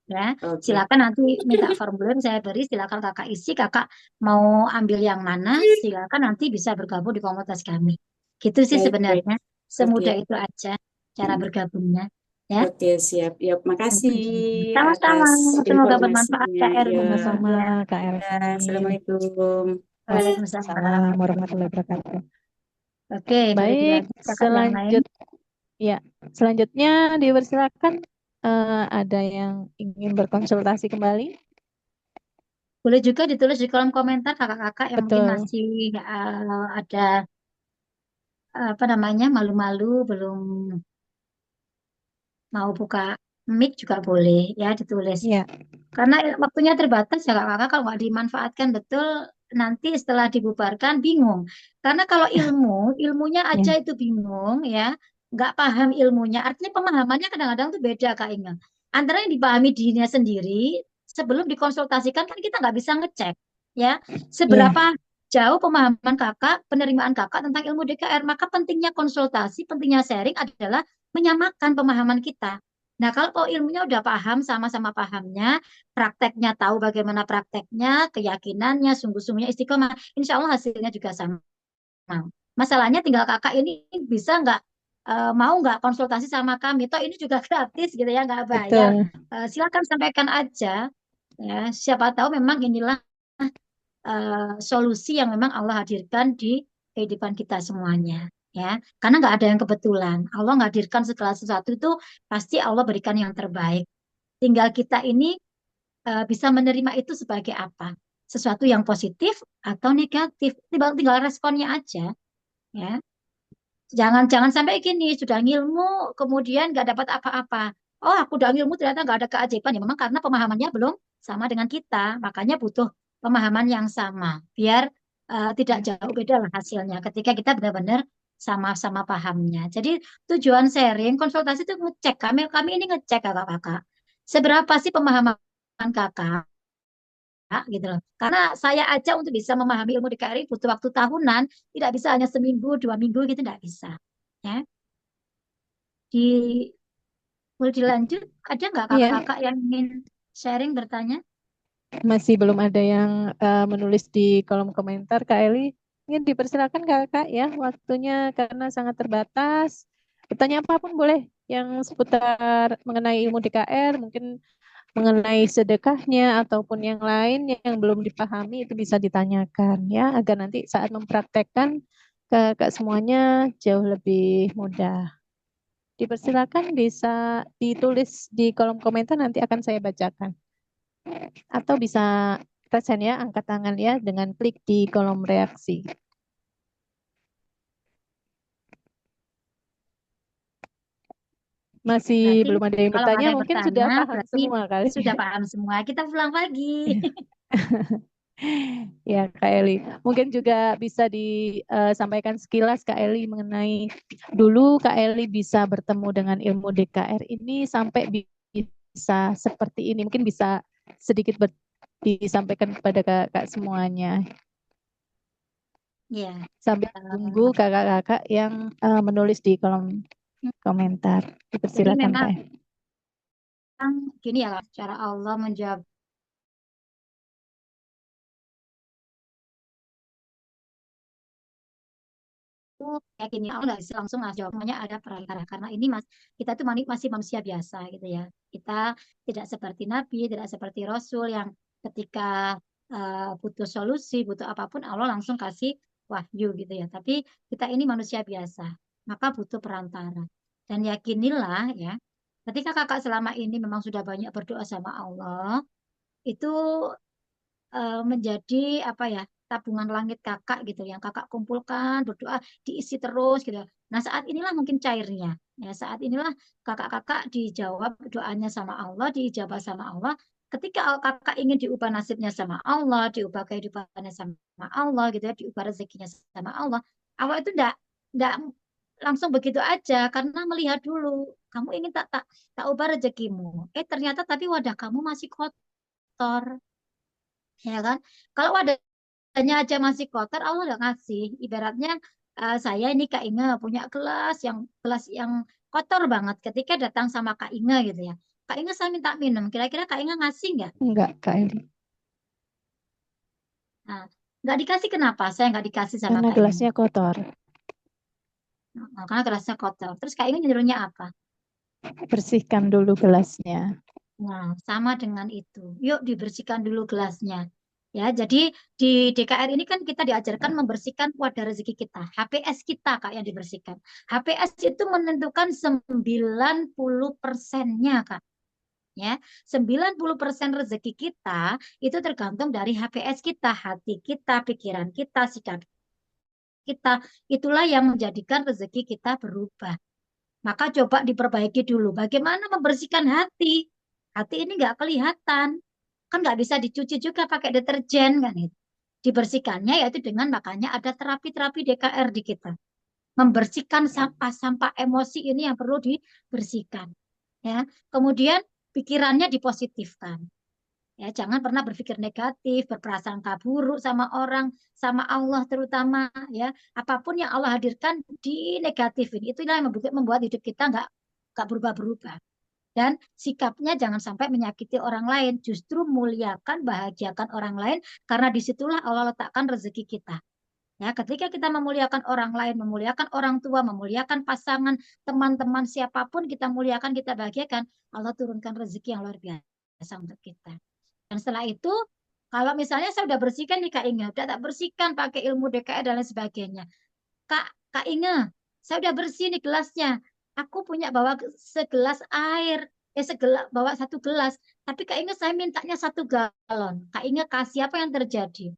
Ya, Oke. silakan nanti minta formulir saya beri, silakan kakak isi, kakak mau ambil yang mana, silakan nanti bisa bergabung di komunitas kami. Gitu sih Baik, sebenarnya, semudah Oke. itu aja cara bergabungnya. Ya, Oke, siap. Ya, makasih sama-sama. atas Semoga bermanfaat informasinya. Kak Ya. Erwin. Sama-sama Ya, Kak Ermin. Assalamualaikum. Waalaikumsalam. Assalamualaikum warahmatullahi wabarakatuh. Oke, boleh Baik, dilanjut kakak yang lain. selanjutnya Ya, selanjutnya dipersilakan, ada yang ingin berkonsultasi kembali? Boleh juga ditulis di kolom komentar kakak-kakak yang mungkin Betul. masih ada apa namanya malu-malu belum mau buka mic juga boleh ya ditulis. Ya, Karena waktunya terbatas ya kakak-kakak kalau nggak dimanfaatkan betul nanti setelah dibubarkan bingung. Karena kalau ilmunya aja ya, itu bingung ya, nggak paham ilmunya. Artinya pemahamannya kadang-kadang tuh beda Kak Inga. Antara yang dipahami dirinya sendiri sebelum dikonsultasikan kan kita nggak bisa ngecek ya ya, seberapa jauh pemahaman kakak, penerimaan kakak tentang ilmu DKR. Maka pentingnya konsultasi, pentingnya sharing adalah menyamakan pemahaman kita. Nah, kalau ilmunya udah paham, sama-sama pahamnya, prakteknya tahu bagaimana prakteknya, keyakinannya, sungguh-sungguhnya istiqomah, insya Allah hasilnya juga sama. Masalahnya tinggal kakak ini bisa nggak mau nggak konsultasi sama kami, toh ini juga gratis gitu ya, nggak bayar. betul. Silakan sampaikan aja, ya. Siapa tahu memang inilah solusi yang memang Allah hadirkan di kehidupan kita semuanya. Ya, karena nggak ada yang kebetulan. Allah menghadirkan segala sesuatu itu pasti Allah berikan yang terbaik. Tinggal kita ini bisa menerima itu sebagai apa? Sesuatu yang positif atau negatif. Tinggal, tinggal responnya aja, ya. Jangan sampai gini, sudah ngilmu kemudian nggak dapat apa-apa. Oh, aku udah ngilmu ternyata nggak ada keajaiban. Ya memang karena pemahamannya belum sama dengan kita. Makanya butuh pemahaman yang sama. Biar tidak jauh beda lah hasilnya ketika kita benar-benar sama-sama pahamnya. Jadi tujuan sharing, konsultasi itu ngecek. Kami ini ngecek kakak-kakak. Seberapa sih pemahaman kakak? Gitu loh. Karena saya aja untuk bisa memahami ilmu di KRI butuh waktu tahunan, tidak bisa hanya seminggu, 2 minggu gitu, tidak bisa. Ya, di boleh dilanjut. Ada nggak Iya, kakak-kakak yang ingin sharing bertanya? masih belum ada yang menulis di kolom komentar, Kak Eli. Ingin dipersilakan Kakak ya, waktunya karena sangat terbatas. Bertanya apapun boleh, yang seputar mengenai ilmu DKR, mungkin mengenai sedekahnya ataupun yang lain yang belum dipahami itu bisa ditanyakan ya, agar nanti saat mempraktekkan ke semuanya jauh lebih mudah. Dipersilakan bisa ditulis di kolom komentar, nanti akan saya bacakan. Atau bisa present ya, angkat tangan ya dengan klik di kolom reaksi. Masih Berarti belum ada yang kalau nggak bertanya, ada yang mungkin bertanya, sudah paham berarti semua kali. sudah paham semua. Kita pulang lagi. Ya, Kak Eli. Mungkin juga bisa disampaikan sekilas Kak Eli mengenai dulu Kak Eli bisa bertemu dengan ilmu DKR ini sampai bisa seperti ini. Mungkin bisa sedikit disampaikan kepada kakak semuanya. Ya, Sambil tunggu kakak-kakak yang menulis di kolom komentar. jadi Dipersilakan memang Kak Eli. gini ya, cara Allah menjawab itu kayak gini, Allah nggak bisa langsung ngasih jawab, semuanya ada perantara. Karena ini kita tuh masih manusia biasa gitu ya. Kita tidak seperti Nabi, tidak seperti Rasul yang ketika butuh solusi, butuh apapun Allah langsung kasih wahyu gitu ya. Tapi kita ini manusia biasa, maka butuh perantara. Dan yakinilah ya, ketika kakak selama ini memang sudah banyak berdoa sama Allah, itu menjadi apa ya tabungan langit kakak gitu yang kakak kumpulkan berdoa diisi terus gitu. Nah saat inilah mungkin cairnya ya saat inilah kakak-kakak dijawab doanya sama Allah diijabah sama Allah ketika kakak ingin diubah nasibnya sama Allah diubah kehidupannya sama Allah gitu ya diubah rezekinya sama Allah Allah itu ndak langsung begitu aja karena melihat dulu kamu ingin tak ubah rezekimu ternyata tapi wadah kamu masih kotor ya kan kalau wadahnya aja masih kotor Allah udah ngasih ibaratnya saya ini Kak Inge punya gelas yang kotor banget ketika datang sama Kak Inge gitu ya Kak Inge saya minta minum kira-kira Kak Inge ngasih nggak Enggak Kak Eli, nah nggak dikasih kenapa saya nggak dikasih sama karena Kak Inge gelasnya kotor. nah, karena gelasnya kotor terus Kak Inge nyuruhnya apa Bersihkan dulu gelasnya. nah sama dengan itu yuk dibersihkan dulu gelasnya Ya, jadi di DKR ini kan kita diajarkan membersihkan wadah rezeki kita, HPS kita Kak yang dibersihkan. HPS itu menentukan 90%-nya Kak. Ya, 90% rezeki kita itu tergantung dari HPS kita, hati kita, pikiran kita, sikap kita. Itulah yang menjadikan rezeki kita berubah. Maka coba diperbaiki dulu. Bagaimana membersihkan hati? Hati ini nggak kelihatan. Kan nggak bisa dicuci juga pakai deterjen kan itu. Dibersihkannya yaitu dengan makanya ada terapi-terapi DKR di kita. Membersihkan sampah-sampah emosi ini yang perlu dibersihkan. Ya. Kemudian pikirannya dipositifkan. Ya, jangan pernah berpikir negatif, berprasangka buruk sama orang, sama Allah terutama ya. Apapun yang Allah hadirkan di negatifin, itulah yang membuat hidup kita nggak berubah-berubah. Dan sikapnya jangan sampai menyakiti orang lain, justru muliakan, bahagiakan orang lain, karena disitulah Allah letakkan rezeki kita. Ya, ketika kita memuliakan orang lain, memuliakan orang tua, memuliakan pasangan, teman-teman, siapapun kita muliakan, kita bahagiakan, Allah turunkan rezeki yang luar biasa untuk kita. Dan setelah itu, kalau misalnya saya udah bersihkan nih Kak Inge, udah tak bersihkan pakai ilmu DKR dan lain sebagainya. Kak Inge, saya udah bersih nih gelasnya. Aku punya bawa segelas air, bawa satu gelas. Tapi Kak Inge saya mintanya 1 galon. Kak Inge kasih apa yang terjadi?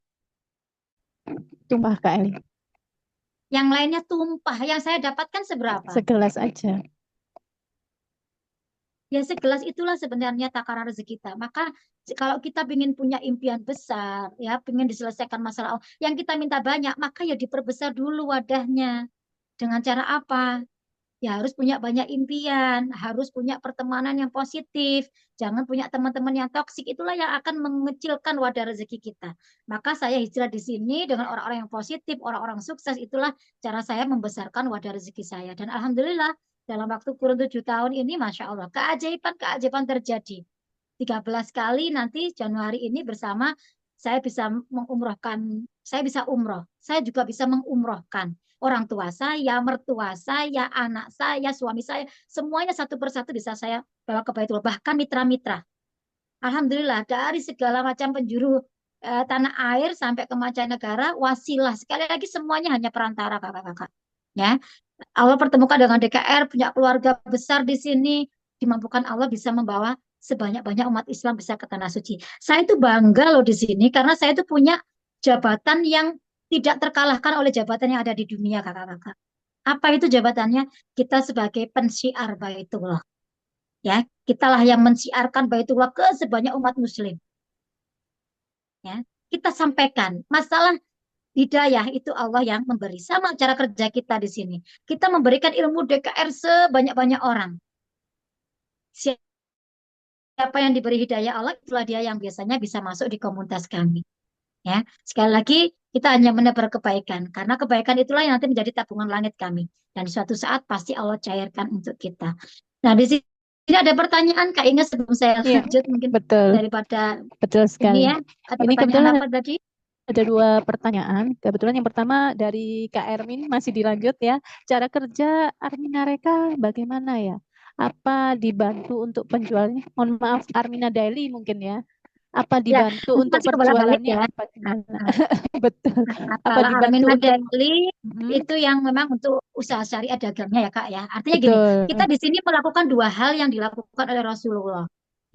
Tumpah Kak Eli. Yang lainnya tumpah. Yang saya dapatkan seberapa? Segelas aja. Ya segelas itulah sebenarnya takaran rezeki kita. Maka kalau kita ingin punya impian besar, ya ingin diselesaikan masalah Allah, yang kita minta banyak, maka ya diperbesar dulu wadahnya. Dengan cara apa? Ya harus punya banyak impian, harus punya pertemanan yang positif, jangan punya teman-teman yang toksik. Itulah yang akan mengecilkan wadah rezeki kita. Maka saya hijrah di sini dengan orang-orang yang positif, orang-orang sukses. Itulah cara saya membesarkan wadah rezeki saya. Dan alhamdulillah dalam waktu kurun 7 tahun ini, masya Allah, keajaiban-keajaiban terjadi. 13 kali nanti Januari ini bersama saya bisa mengumrohkan, saya bisa umroh, saya juga bisa mengumrohkan orang tua saya, mertua saya, anak saya, suami saya, semuanya satu persatu bisa saya bawa ke Baitullah, bahkan mitra-mitra. Alhamdulillah dari segala macam penjuru tanah air sampai ke mancanegara, wasilah. Sekali lagi semuanya hanya perantara kakak-kakak. Ya, Allah pertemukan dengan DKR, punya keluarga besar di sini, dimampukan Allah bisa membawa sebanyak-banyak umat Islam bisa ke tanah suci. Saya itu bangga loh di sini karena saya itu punya jabatan yang tidak terkalahkan oleh jabatan yang ada di dunia, kakak-kakak. Apa itu jabatannya? Kita sebagai pensiar Baitullah. Ya, kitalah yang mensiarkan Baitullah ke sebanyak umat Muslim. Ya, kita sampaikan masalah hidayah itu Allah yang memberi. Sama cara kerja kita di sini. Kita memberikan ilmu DKR sebanyak-banyak orang. Siapa yang diberi hidayah Allah, itulah dia yang biasanya bisa masuk di komunitas kami. Ya, sekali lagi kita hanya menebar kebaikan karena kebaikan itulah yang nanti menjadi tabungan langit kami dan suatu saat pasti Allah cairkan untuk kita. Nah, di sini ada pertanyaan Kak Inge sebelum saya Iya, lanjut mungkin betul. daripada Betul sekali. ini ya. Ada Ini pertanyaan kebetulan apa tadi? ada 2 pertanyaan. Kebetulan yang pertama dari Kak Ermin, masih dilanjut ya. Cara kerja Armina Reka bagaimana ya? Apa dibantu untuk penjualnya? Mohon maaf, Armina Daily mungkin ya. Apa Ya, dibantu ini untuk masih kebolak-balik perjualannya? ya. Apa gimana? Nah, Betul. Apa kalau dibantu Armina untuk Daily Mhm, itu yang memang untuk usaha syariah dagangnya ya Kak ya. Artinya gini, kita betul. di sini melakukan 2 hal yang dilakukan oleh Rasulullah.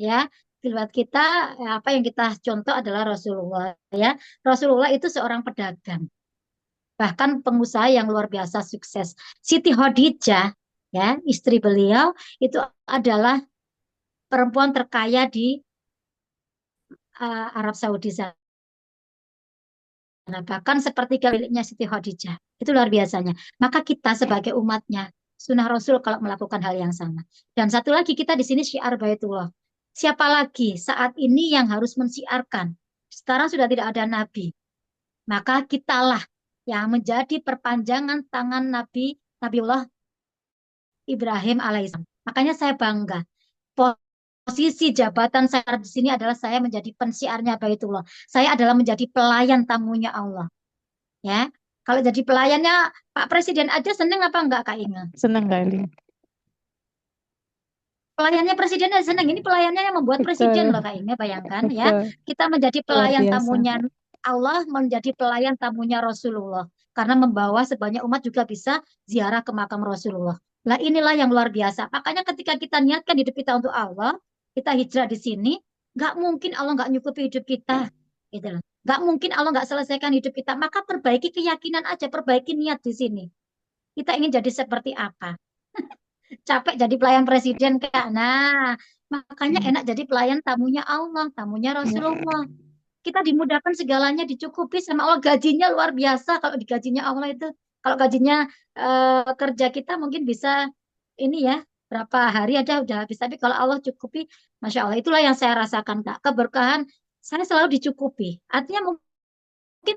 Ya, buat kita apa yang kita contoh adalah Rasulullah ya. Rasulullah itu seorang pedagang, bahkan pengusaha yang luar biasa sukses. Siti Khadijah ya, istri beliau itu adalah perempuan terkaya di Arab Saudi sana. Nah, bahkan sepertiga miliknya Siti Khadijah. Itu luar biasanya. Maka kita sebagai umatnya, sunnah Rasul kalau melakukan hal yang sama. Dan satu lagi kita di sini syiar Baitullah. Siapa lagi saat ini yang harus mensiarkan? Sekarang sudah tidak ada nabi. Maka kitalah yang menjadi perpanjangan tangan Nabiullah Ibrahim alaihissalam. Makanya saya bangga. Posisi jabatan saya di sini adalah saya menjadi pensiarnya Baitullah. Saya adalah menjadi pelayan tamunya Allah. Ya, kalau jadi pelayannya Pak Presiden aja seneng apa enggak Kak Inge? Senang kali. Pelayannya presiden aja senang. Ini pelayannya yang membuat presiden Betul, loh Kak Inge, bayangkan ya. betul. Kita menjadi Luar pelayan biasa. tamunya Allah, menjadi pelayan tamunya Rasulullah. Karena membawa sebanyak umat juga bisa ziarah ke makam Rasulullah. Lah inilah yang luar biasa. Makanya ketika kita niatkan hidup kita untuk Allah, kita hijrah di sini, nggak mungkin Allah nggak nyukupi hidup kita. Gitu loh. Nggak mungkin Allah nggak selesaikan hidup kita. Maka perbaiki keyakinan aja, perbaiki niat di sini. Kita ingin jadi seperti apa? Capek jadi pelayan presiden Kak. Nah, makanya Hmm. enak jadi pelayan tamunya Allah, tamunya Ya, Rasulullah. Kita dimudahkan segalanya, dicukupi sama Allah. Gajinya luar biasa kalau digajinya Allah itu. Kalau gajinya kerja kita mungkin bisa ini ya, berapa hari aja udah habis. Tapi kalau Allah cukupi, Masya Allah, itulah yang saya rasakan Kak. Keberkahan saya selalu dicukupi. Artinya mungkin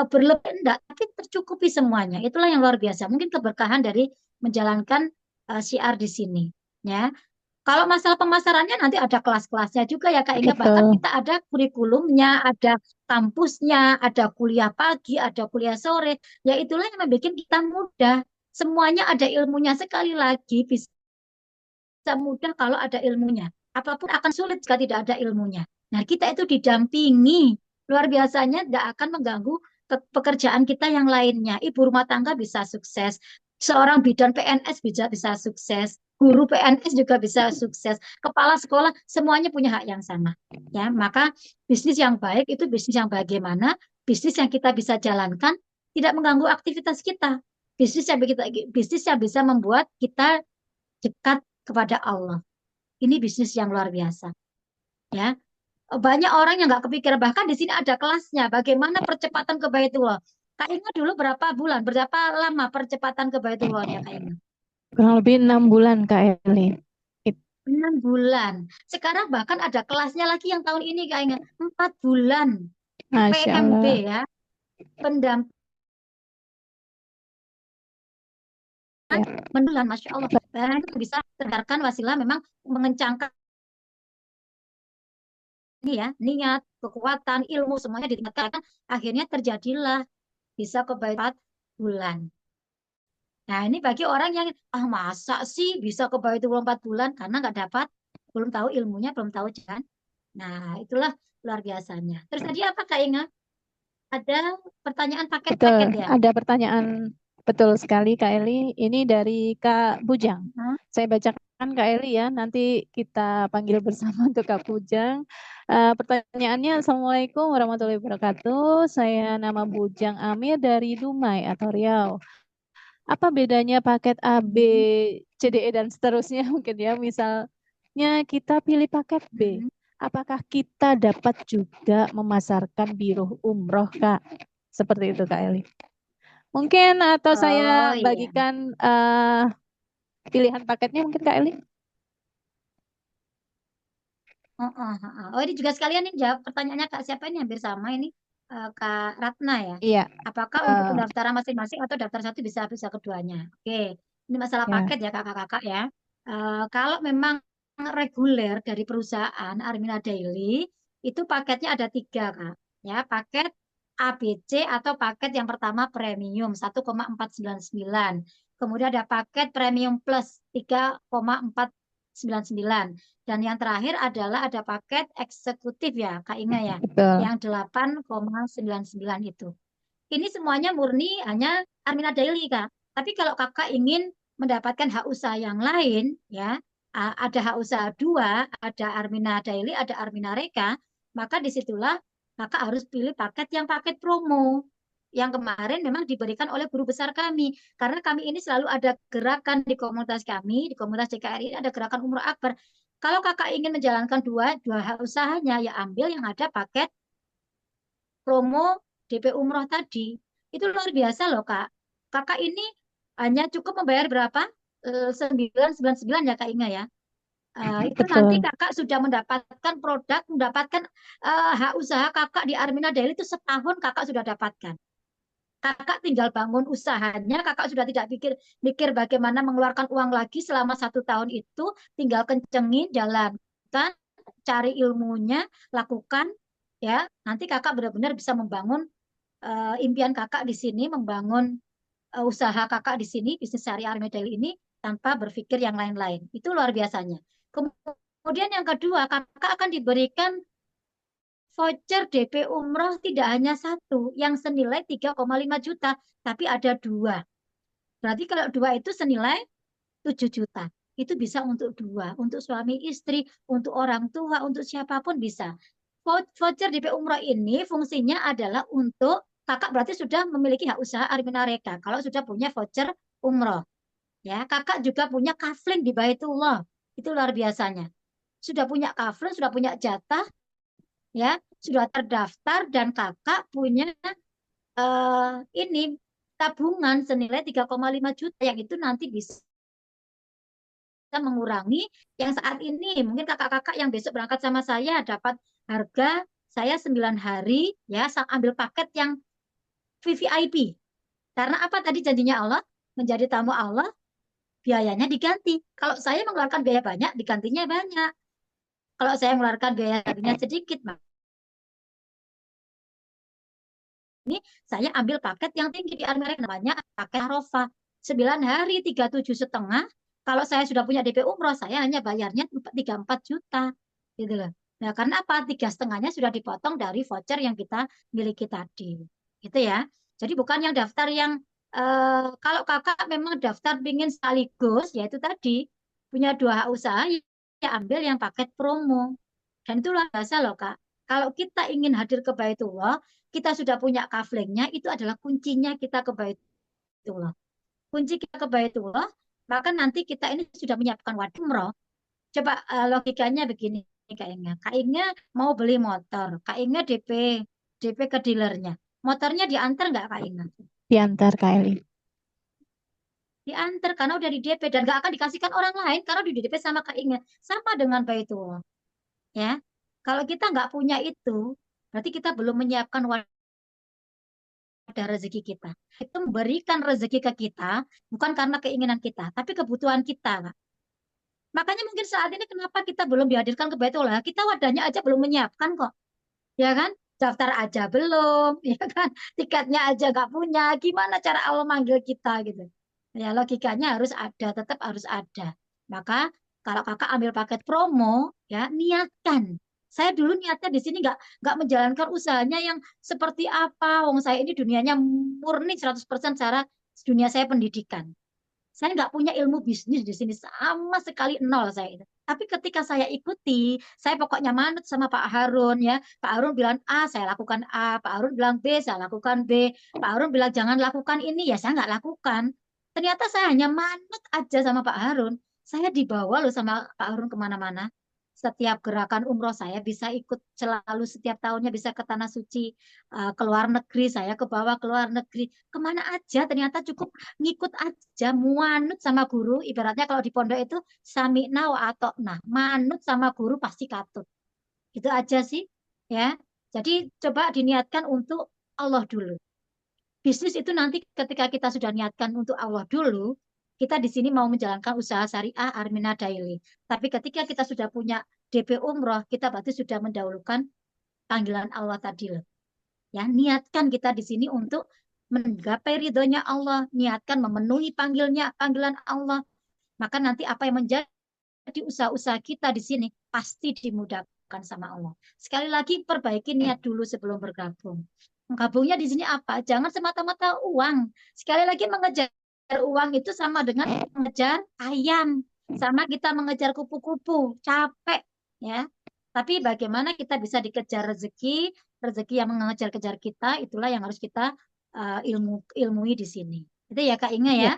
berlebih enggak, tapi tercukupi semuanya. Itulah yang luar biasa. Mungkin keberkahan dari menjalankan syiar di sini. Ya, kalau masalah pemasarannya nanti ada kelas-kelasnya juga ya Kak Inga. Bahkan betul. kita ada kurikulumnya, ada kampusnya, ada kuliah pagi, ada kuliah sore. Ya itulah yang membuat kita mudah. Semuanya ada ilmunya. Sekali lagi bisa mudah kalau ada ilmunya. Apapun akan sulit jika tidak ada ilmunya. Nah, kita itu didampingi. Luar biasanya tidak akan mengganggu pekerjaan kita yang lainnya. Ibu rumah tangga bisa sukses. Seorang bidan PNS bisa sukses. Guru PNS juga bisa sukses. Kepala sekolah semuanya punya hak yang sama. Ya, maka bisnis yang baik itu bisnis yang bagaimana? Bisnis yang kita bisa jalankan tidak mengganggu aktivitas kita. Bisnis yang bisa membuat kita dekat kepada Allah. Ini bisnis yang luar biasa, ya. Banyak orang yang nggak kepikiran, bahkan di sini ada kelasnya, bagaimana percepatan ke Baitullah. Kak Inga dulu berapa bulan, berapa lama percepatan ke Baitullahnya Kak Inga? Kurang lebih 6 bulan, Kak Eli. 6 bulan. Sekarang bahkan ada kelasnya lagi yang tahun ini Kak Inga, 4 bulan. Masya PMB Allah. ya, pendampingan Ya, mendulan, Masya Allah. Dan itu bisa terdarkan wasilah memang mengencangkan ini ya, niat, kekuatan, ilmu semuanya ditingkatkan. Akhirnya terjadilah bisa ke 4 bulan. Nah, ini bagi orang yang masa sih bisa ke Baitullah 4 bulan karena nggak dapat, belum tahu ilmunya, belum tahu jalan. Nah, itulah luar biasanya. Terus tadi apa Kak Inga? Ada pertanyaan betul. paket-paket ya? Ada pertanyaan, betul sekali, Kak Eli. Ini dari Kak Bujang. Hah? Saya bacakan, Kak Eli, ya. Nanti kita panggil bersama untuk Kak Bujang. Pertanyaannya, Assalamualaikum warahmatullahi wabarakatuh. Saya nama Bujang Amir dari Dumai atau Riau. Apa bedanya paket A, B, Hmm. C, D, E, dan seterusnya mungkin ya. Misalnya kita pilih paket B. Hmm. Apakah kita dapat juga memasarkan biro umroh, Kak? Seperti itu, Kak Eli. Mungkin atau Oh saya iya. bagikan pilihan paketnya mungkin, Kak Eli. Oh, oh, oh, oh. Oh, ini juga sekalian nih jawab pertanyaannya Kak siapa ini hampir sama ini. Kak Ratna ya. Iya, Apakah untuk eh, pendaftaran masing-masing atau daftar satu bisa bisa keduanya? Oke, ini masalah ya, paket ya kakak-kakak ya. Kalau memang reguler dari perusahaan Armina Daily itu paketnya ada 3 Kak. Ya, paket ABC atau paket yang pertama premium 1,499. Kemudian ada paket premium plus 3,499. Dan yang terakhir adalah ada paket eksekutif ya, Kak Inga ya, betul. yang 8,99 itu. Ini semuanya murni hanya Armina Daily, Kak. Tapi kalau kakak ingin mendapatkan hak usaha yang lain, ya, ada hak usaha 2, ada Armina Daily, ada Armina Reka, maka disitulah kakak harus pilih paket yang paket promo. Yang kemarin memang diberikan oleh guru besar kami. Karena kami ini selalu ada gerakan di komunitas kami, di komunitas CKRI ini ada gerakan Umroh Akbar. Kalau kakak ingin menjalankan dua hak usahanya, ya ambil yang ada paket promo DP Umroh tadi. Itu luar biasa loh, Kak. Kakak ini hanya cukup membayar berapa? 999 ya, Kak Inga ya. Itu nanti Betul. kakak sudah mendapatkan produk, mendapatkan hak usaha kakak di Armina Daily itu setahun kakak sudah dapatkan. Kakak tinggal bangun usahanya, kakak sudah tidak pikir mikir bagaimana mengeluarkan uang lagi selama 1 tahun itu, tinggal kencengin, jalankan, cari ilmunya, lakukan, ya. Nanti kakak benar-benar bisa membangun impian kakak di sini, membangun usaha kakak di sini, bisnis syariah Armida ini tanpa berpikir yang lain-lain. Itu luar biasanya. Kemudian yang kedua, kakak akan diberikan voucher DP umroh tidak hanya satu yang senilai 3,5 juta, tapi ada dua. Berarti kalau dua itu senilai 7 juta. Itu bisa untuk dua, untuk suami istri, untuk orang tua, untuk siapapun bisa. Voucher DP umroh ini fungsinya adalah untuk kakak berarti sudah memiliki hak usaha Armina Reka. Kalau sudah punya voucher umroh, ya kakak juga punya kafling di Baitullah. Itu luar biasanya. Sudah punya kafling, sudah punya jatah, ya sudah terdaftar dan kakak punya ini tabungan senilai 3,5 juta yang itu nanti bisa mengurangi yang saat ini mungkin kakak-kakak yang besok berangkat sama saya dapat harga saya 9 hari ya ambil paket yang VVIP. Karena apa tadi janjinya Allah menjadi tamu Allah biayanya diganti. Kalau saya mengeluarkan biaya banyak digantinya banyak. Kalau saya mengeluarkan biayanya sedikit ini saya ambil paket yang tinggi di Armeret namanya paket Arafah 9 hari 37,5. Kalau saya sudah punya DP umroh saya hanya bayarnya 34 juta gitu loh. Nah, karena apa? 3,5-nya sudah dipotong dari voucher yang kita miliki tadi. Gitu ya. Jadi bukan yang daftar yang kalau kakak memang daftar ingin sekaligus yaitu tadi punya dua hak usaha ya ambil yang paket promo. Dan itu luar biasa loh Kak. Kalau kita ingin hadir ke Baitullah, kita sudah punya kaflingnya, itu adalah kuncinya kita ke Baitullah. Kunci kita ke Baitullah, maka nanti kita ini sudah menyiapkan wadah umroh. Coba logikanya begini, Kak Inga. Kak Inga mau beli motor, Kak Inga DP ke dealernya. Motornya diantar nggak Kak Inga? Diantar Kak Eli. Diantar karena udah di DP dan nggak akan dikasihkan orang lain karena udah di DP sama Kak Inga. Sama dengan Baitullah. Ya, kalau kita nggak punya itu, berarti kita belum menyiapkan wadah rezeki kita. Itu memberikan rezeki ke kita, bukan karena keinginan kita, tapi kebutuhan kita, Kak. Makanya mungkin saat ini kenapa kita belum dihadirkan ke Baitullah, kita wadahnya aja belum menyiapkan kok. Ya kan? Daftar aja belum, ya kan? Tiketnya aja nggak punya, gimana cara Allah manggil kita gitu. Ya logikanya harus ada, tetap harus ada. Maka kalau kakak ambil paket promo, ya niatkan. Saya dulu niatnya di sini nggak menjalankan usahanya yang seperti apa. Wong saya ini dunianya murni 100% cara dunia saya pendidikan. Saya nggak punya ilmu bisnis di sini sama sekali nol saya itu. Tapi ketika saya ikuti, saya pokoknya manut sama Pak Harun ya. Pak Harun bilang A, saya lakukan A. Pak Harun bilang B, saya lakukan B. Pak Harun bilang jangan lakukan ini, ya saya nggak lakukan. Ternyata saya hanya manut aja sama Pak Harun. Saya dibawa loh sama Pak Harun kemana-mana. Setiap gerakan umroh saya bisa ikut selalu setiap tahunnya bisa ke Tanah Suci, ke luar negeri, saya ke bawah ke luar negeri. Kemana aja ternyata cukup ngikut aja, muanut sama guru. Ibaratnya kalau di pondok itu sami'na wa atokna, manut sama guru pasti katut. Itu aja sih ya. Jadi coba diniatkan untuk Allah dulu. Bisnis itu nanti ketika kita sudah niatkan untuk Allah dulu, kita di sini mau menjalankan usaha syariah Armina Daily. Tapi ketika kita sudah punya DP umroh, kita berarti sudah mendahulukan panggilan Allah tadi loh. Ya, niatkan kita di sini untuk menggapai ridhonya Allah, niatkan memenuhi panggilan Allah. Maka nanti apa yang menjadi usaha-usaha kita di sini pasti dimudahkan sama Allah. Sekali lagi perbaiki niat dulu sebelum bergabung. Gabungnya di sini apa? Jangan semata-mata uang. Sekali lagi mengejar uang itu sama dengan mengejar ayam, sama kita mengejar kupu-kupu, capek ya. Tapi bagaimana kita bisa dikejar rezeki, rezeki yang mengejar-kejar kita, itulah yang harus kita ilmui di sini. Itu ya Kak Inga ya.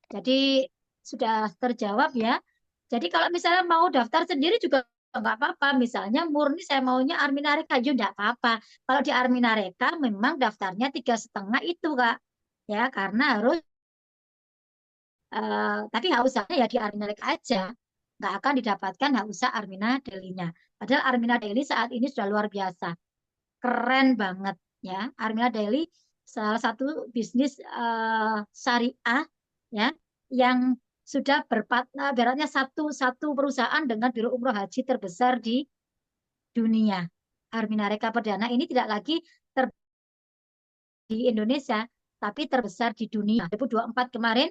Jadi sudah terjawab ya. Jadi kalau misalnya mau daftar sendiri juga nggak apa-apa. Misalnya murni saya maunya Armina Reka, ya nggak apa-apa. Kalau di Armina Reka memang daftarnya 3,5 itu Kak. Ya karena harus tapi hak usahanya ya di Armina Reka aja. Nggak akan didapatkan hak usaha Armina Daily-nya. Padahal Armina Daily saat ini sudah luar biasa. Keren banget ya. Armina Daily salah satu bisnis syariah ya yang sudah beratnya satu perusahaan dengan biro umroh haji terbesar di dunia. Armina Reka Perdana ini tidak lagi di Indonesia, tapi terbesar di dunia. 2024 kemarin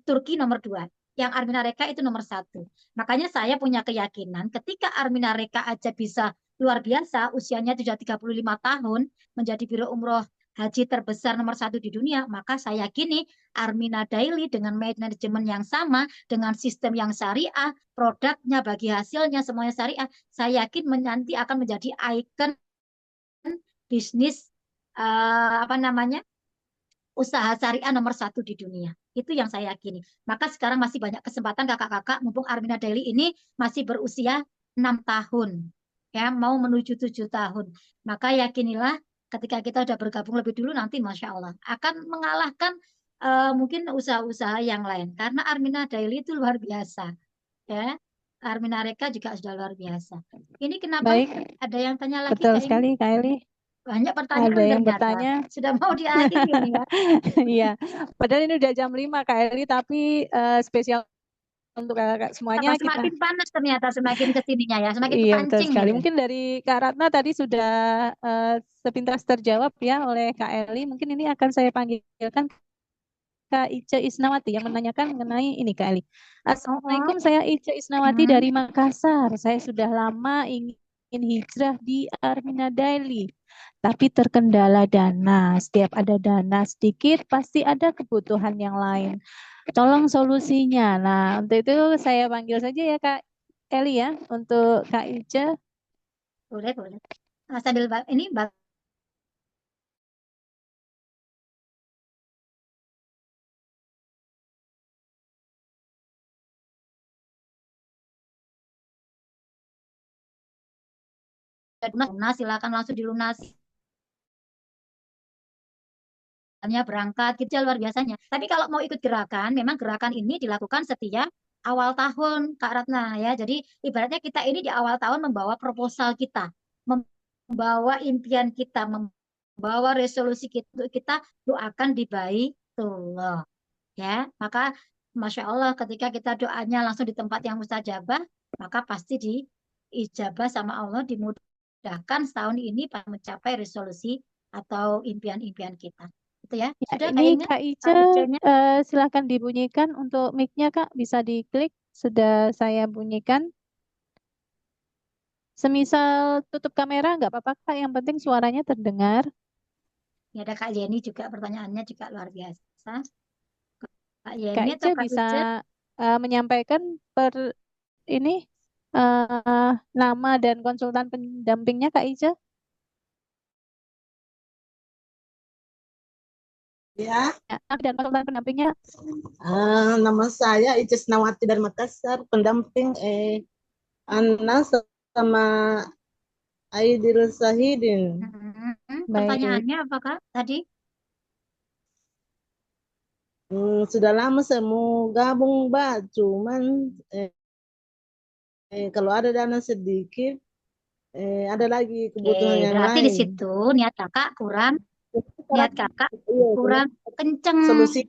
Turki nomor 2. yang Armina Reka itu nomor satu. Makanya saya punya keyakinan ketika Armina Reka aja bisa luar biasa, usianya sudah 35 tahun, menjadi biro umroh haji terbesar nomor satu di dunia, maka saya yakini Armina Daily dengan manajemen yang sama, dengan sistem yang syariah, produknya bagi hasilnya semuanya syariah, saya yakin nanti akan menjadi ikon bisnis apa namanya usaha syariah nomor satu di dunia. Itu yang saya yakini. Maka sekarang masih banyak kesempatan kakak-kakak, mumpung Armina Daily ini masih berusia 6 tahun, ya mau menuju 7 tahun. Maka yakinilah ketika kita sudah bergabung lebih dulu nanti Masya Allah akan mengalahkan mungkin usaha-usaha yang lain. Karena Armina Daily itu luar biasa. Ya, Armina Reka juga sudah luar biasa. Ini kenapa Baik, ada yang tanya lagi betul Kak Ini? sekali Kak Eli. Banyak Ada pertanyaan yang ternyata. bertanya. Sudah mau diakhiri ini ya. Iya, padahal ini udah jam 5 Kak Eli, tapi spesial untuk kakak semuanya Tambah kita. semakin panas ternyata semakin kesininya ya, semakin Iya, betul kepancing sekali. gitu. Mungkin dari Kak Ratna tadi sudah sepintas terjawab ya oleh Kak Eli. Mungkin ini akan saya panggilkan Kak Ice Isnawati yang menanyakan mengenai ini Kak Eli. Oh, Assalamualaikum, saya Ice Isnawati hmm. dari Makassar. Saya sudah lama ingin hijrah di Armina Daily, tapi terkendala dana. Setiap ada dana sedikit, pasti ada kebutuhan yang lain. Tolong solusinya. Nah, untuk itu saya panggil saja ya Kak Eli ya, untuk Kak Ice. Boleh, boleh. Sambil ini lunas, silakan langsung dilunasi. Berangkat gitu ya, luar biasanya. Tapi kalau mau ikut gerakan, memang gerakan ini dilakukan setiap awal tahun, Kak Ratna ya. Jadi ibaratnya kita ini di awal tahun membawa proposal kita, membawa impian kita, membawa resolusi kita doakan di Baitullah ya. Maka Masya Allah ketika kita doanya langsung di tempat yang mustajabah, maka pasti diijabah sama Allah, dimudahkan setahun ini mencapai resolusi atau impian-impian kita. Itu ya. Ya, Sudah ini kayaknya Kak Ice, Kak Ica-nya. silakan dibunyikan untuk mic-nya Kak, bisa diklik. Sudah saya bunyikan. Semisal tutup kamera nggak apa-apa Kak, yang penting suaranya terdengar. Ya, ada Kak Yeni juga pertanyaannya juga luar biasa. Kak Kak Yeni Ice atau Kak bisa Ica? menyampaikan ini nama dan konsultan pendampingnya Kak Ice. Ya, Ya, dan konsultan pendampingnya. nama saya Icis Nawati dari Makassar, pendamping Ana sama Aidil Sahidin. Baik. Pertanyaannya apakah tadi? Sudah lama saya mau gabung, Mbak, cuman kalau ada dana sedikit, ada lagi Oke, kebutuhan yang berarti di lain. situ niat kakak kurang, niat kakak Iya, kurang kenceng solusi.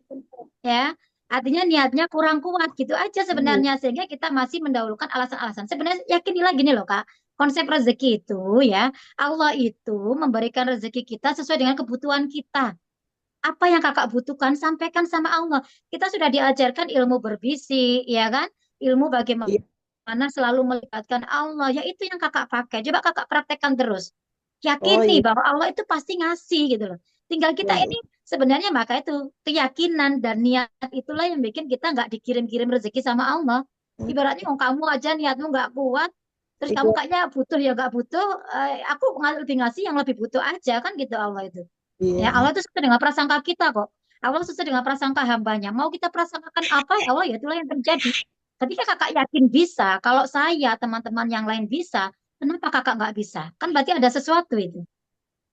ya. Artinya niatnya kurang kuat gitu aja Iya, sebenarnya sehingga kita masih mendahulukan alasan-alasan. Sebenarnya yakinilah gini loh Kak, konsep rezeki itu ya, Allah itu memberikan rezeki kita sesuai dengan kebutuhan kita. Apa yang kakak butuhkan, sampaikan sama Allah. Kita sudah diajarkan ilmu berbisik, ya kan? Ilmu iya. bagaimana selalu melibatkan Allah. Ya itu yang kakak pakai. Coba kakak praktekkan terus. Oh Yakini iya, bahwa Allah itu pasti ngasih gitu loh. Tinggal kita iya. ini sebenarnya maka itu keyakinan dan niat itulah yang bikin kita nggak dikirim-kirim rezeki sama Allah. Ibaratnya oh, kamu aja niatmu nggak kuat, terus kamu Iya, kayaknya butuh ya nggak butuh, aku lebih ngasih yang lebih butuh aja kan gitu Allah itu. Ya, iya. Allah itu sesuai dengan prasangka kita kok. Allah sesuai dengan prasangka hambanya. Mau kita prasangkakan apa, ya Allah ya itulah yang terjadi. Ketika kakak yakin bisa, kalau saya, teman-teman yang lain bisa, kenapa kakak nggak bisa? Kan berarti ada sesuatu itu.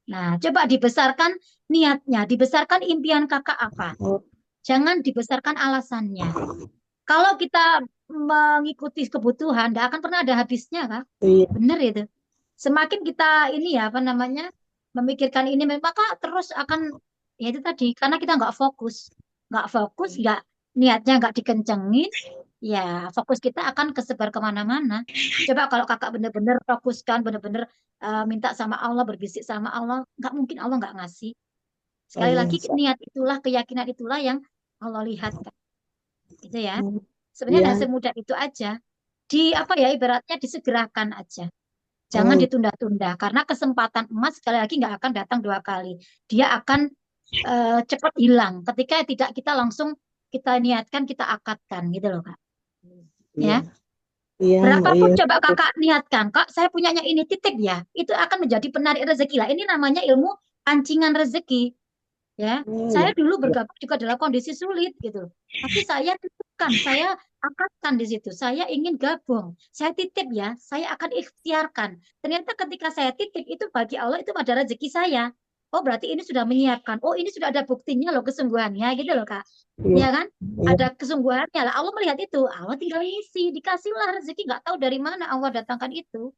Nah, coba dibesarkan niatnya, dibesarkan impian kakak apa. Oh, Jangan dibesarkan alasannya. Kalau kita mengikuti kebutuhan, tidak akan pernah ada habisnya, Kak. iya. Benar itu. Semakin kita ini ya apa namanya memikirkan ini, maka terus akan ya itu tadi karena kita nggak fokus, nggak niatnya nggak dikencengin, ya fokus kita akan kesebar kemana-mana. Coba kalau kakak bener-bener fokuskan, bener-bener minta sama Allah, berbisik sama Allah, nggak mungkin Allah nggak ngasih. Oh Sekali iya, lagi niat itulah, keyakinan itulah yang Allah lihat, Kak. Gitu ya. Sebenarnya Iya. nggak semudah itu aja. Ibaratnya disegerakan aja. Jangan Oh, ditunda-tunda karena kesempatan emas sekali lagi nggak akan datang dua kali. Dia akan cepat hilang ketika tidak kita langsung kita niatkan, kita akadkan gitu loh Kak. iya. Ya, Iya, Mbak. Iya. berapapun coba Kakak niatkan, Kak, saya punyanya ini titik ya, itu akan menjadi penarik rezeki lah. Ini namanya ilmu pancingan rezeki. Ya, Oh, saya iya. dulu Iya. bergabung juga dalam kondisi sulit gitu. Tapi saya tentukan, saya akadkan di situ. Saya ingin gabung. Saya titip ya, saya akan ikhtiarkan. Ternyata ketika saya titip itu bagi Allah itu ada rezeki saya. Oh, berarti ini sudah menyiapkan. Oh, ini sudah ada buktinya loh kesungguhannya gitu loh, Kak. Iya. Ya kan? Iya. Ada kesungguhannya lah. Allah melihat itu. Allah tinggal isi, dikasihlah rezeki. Nggak tahu dari mana Allah datangkan itu.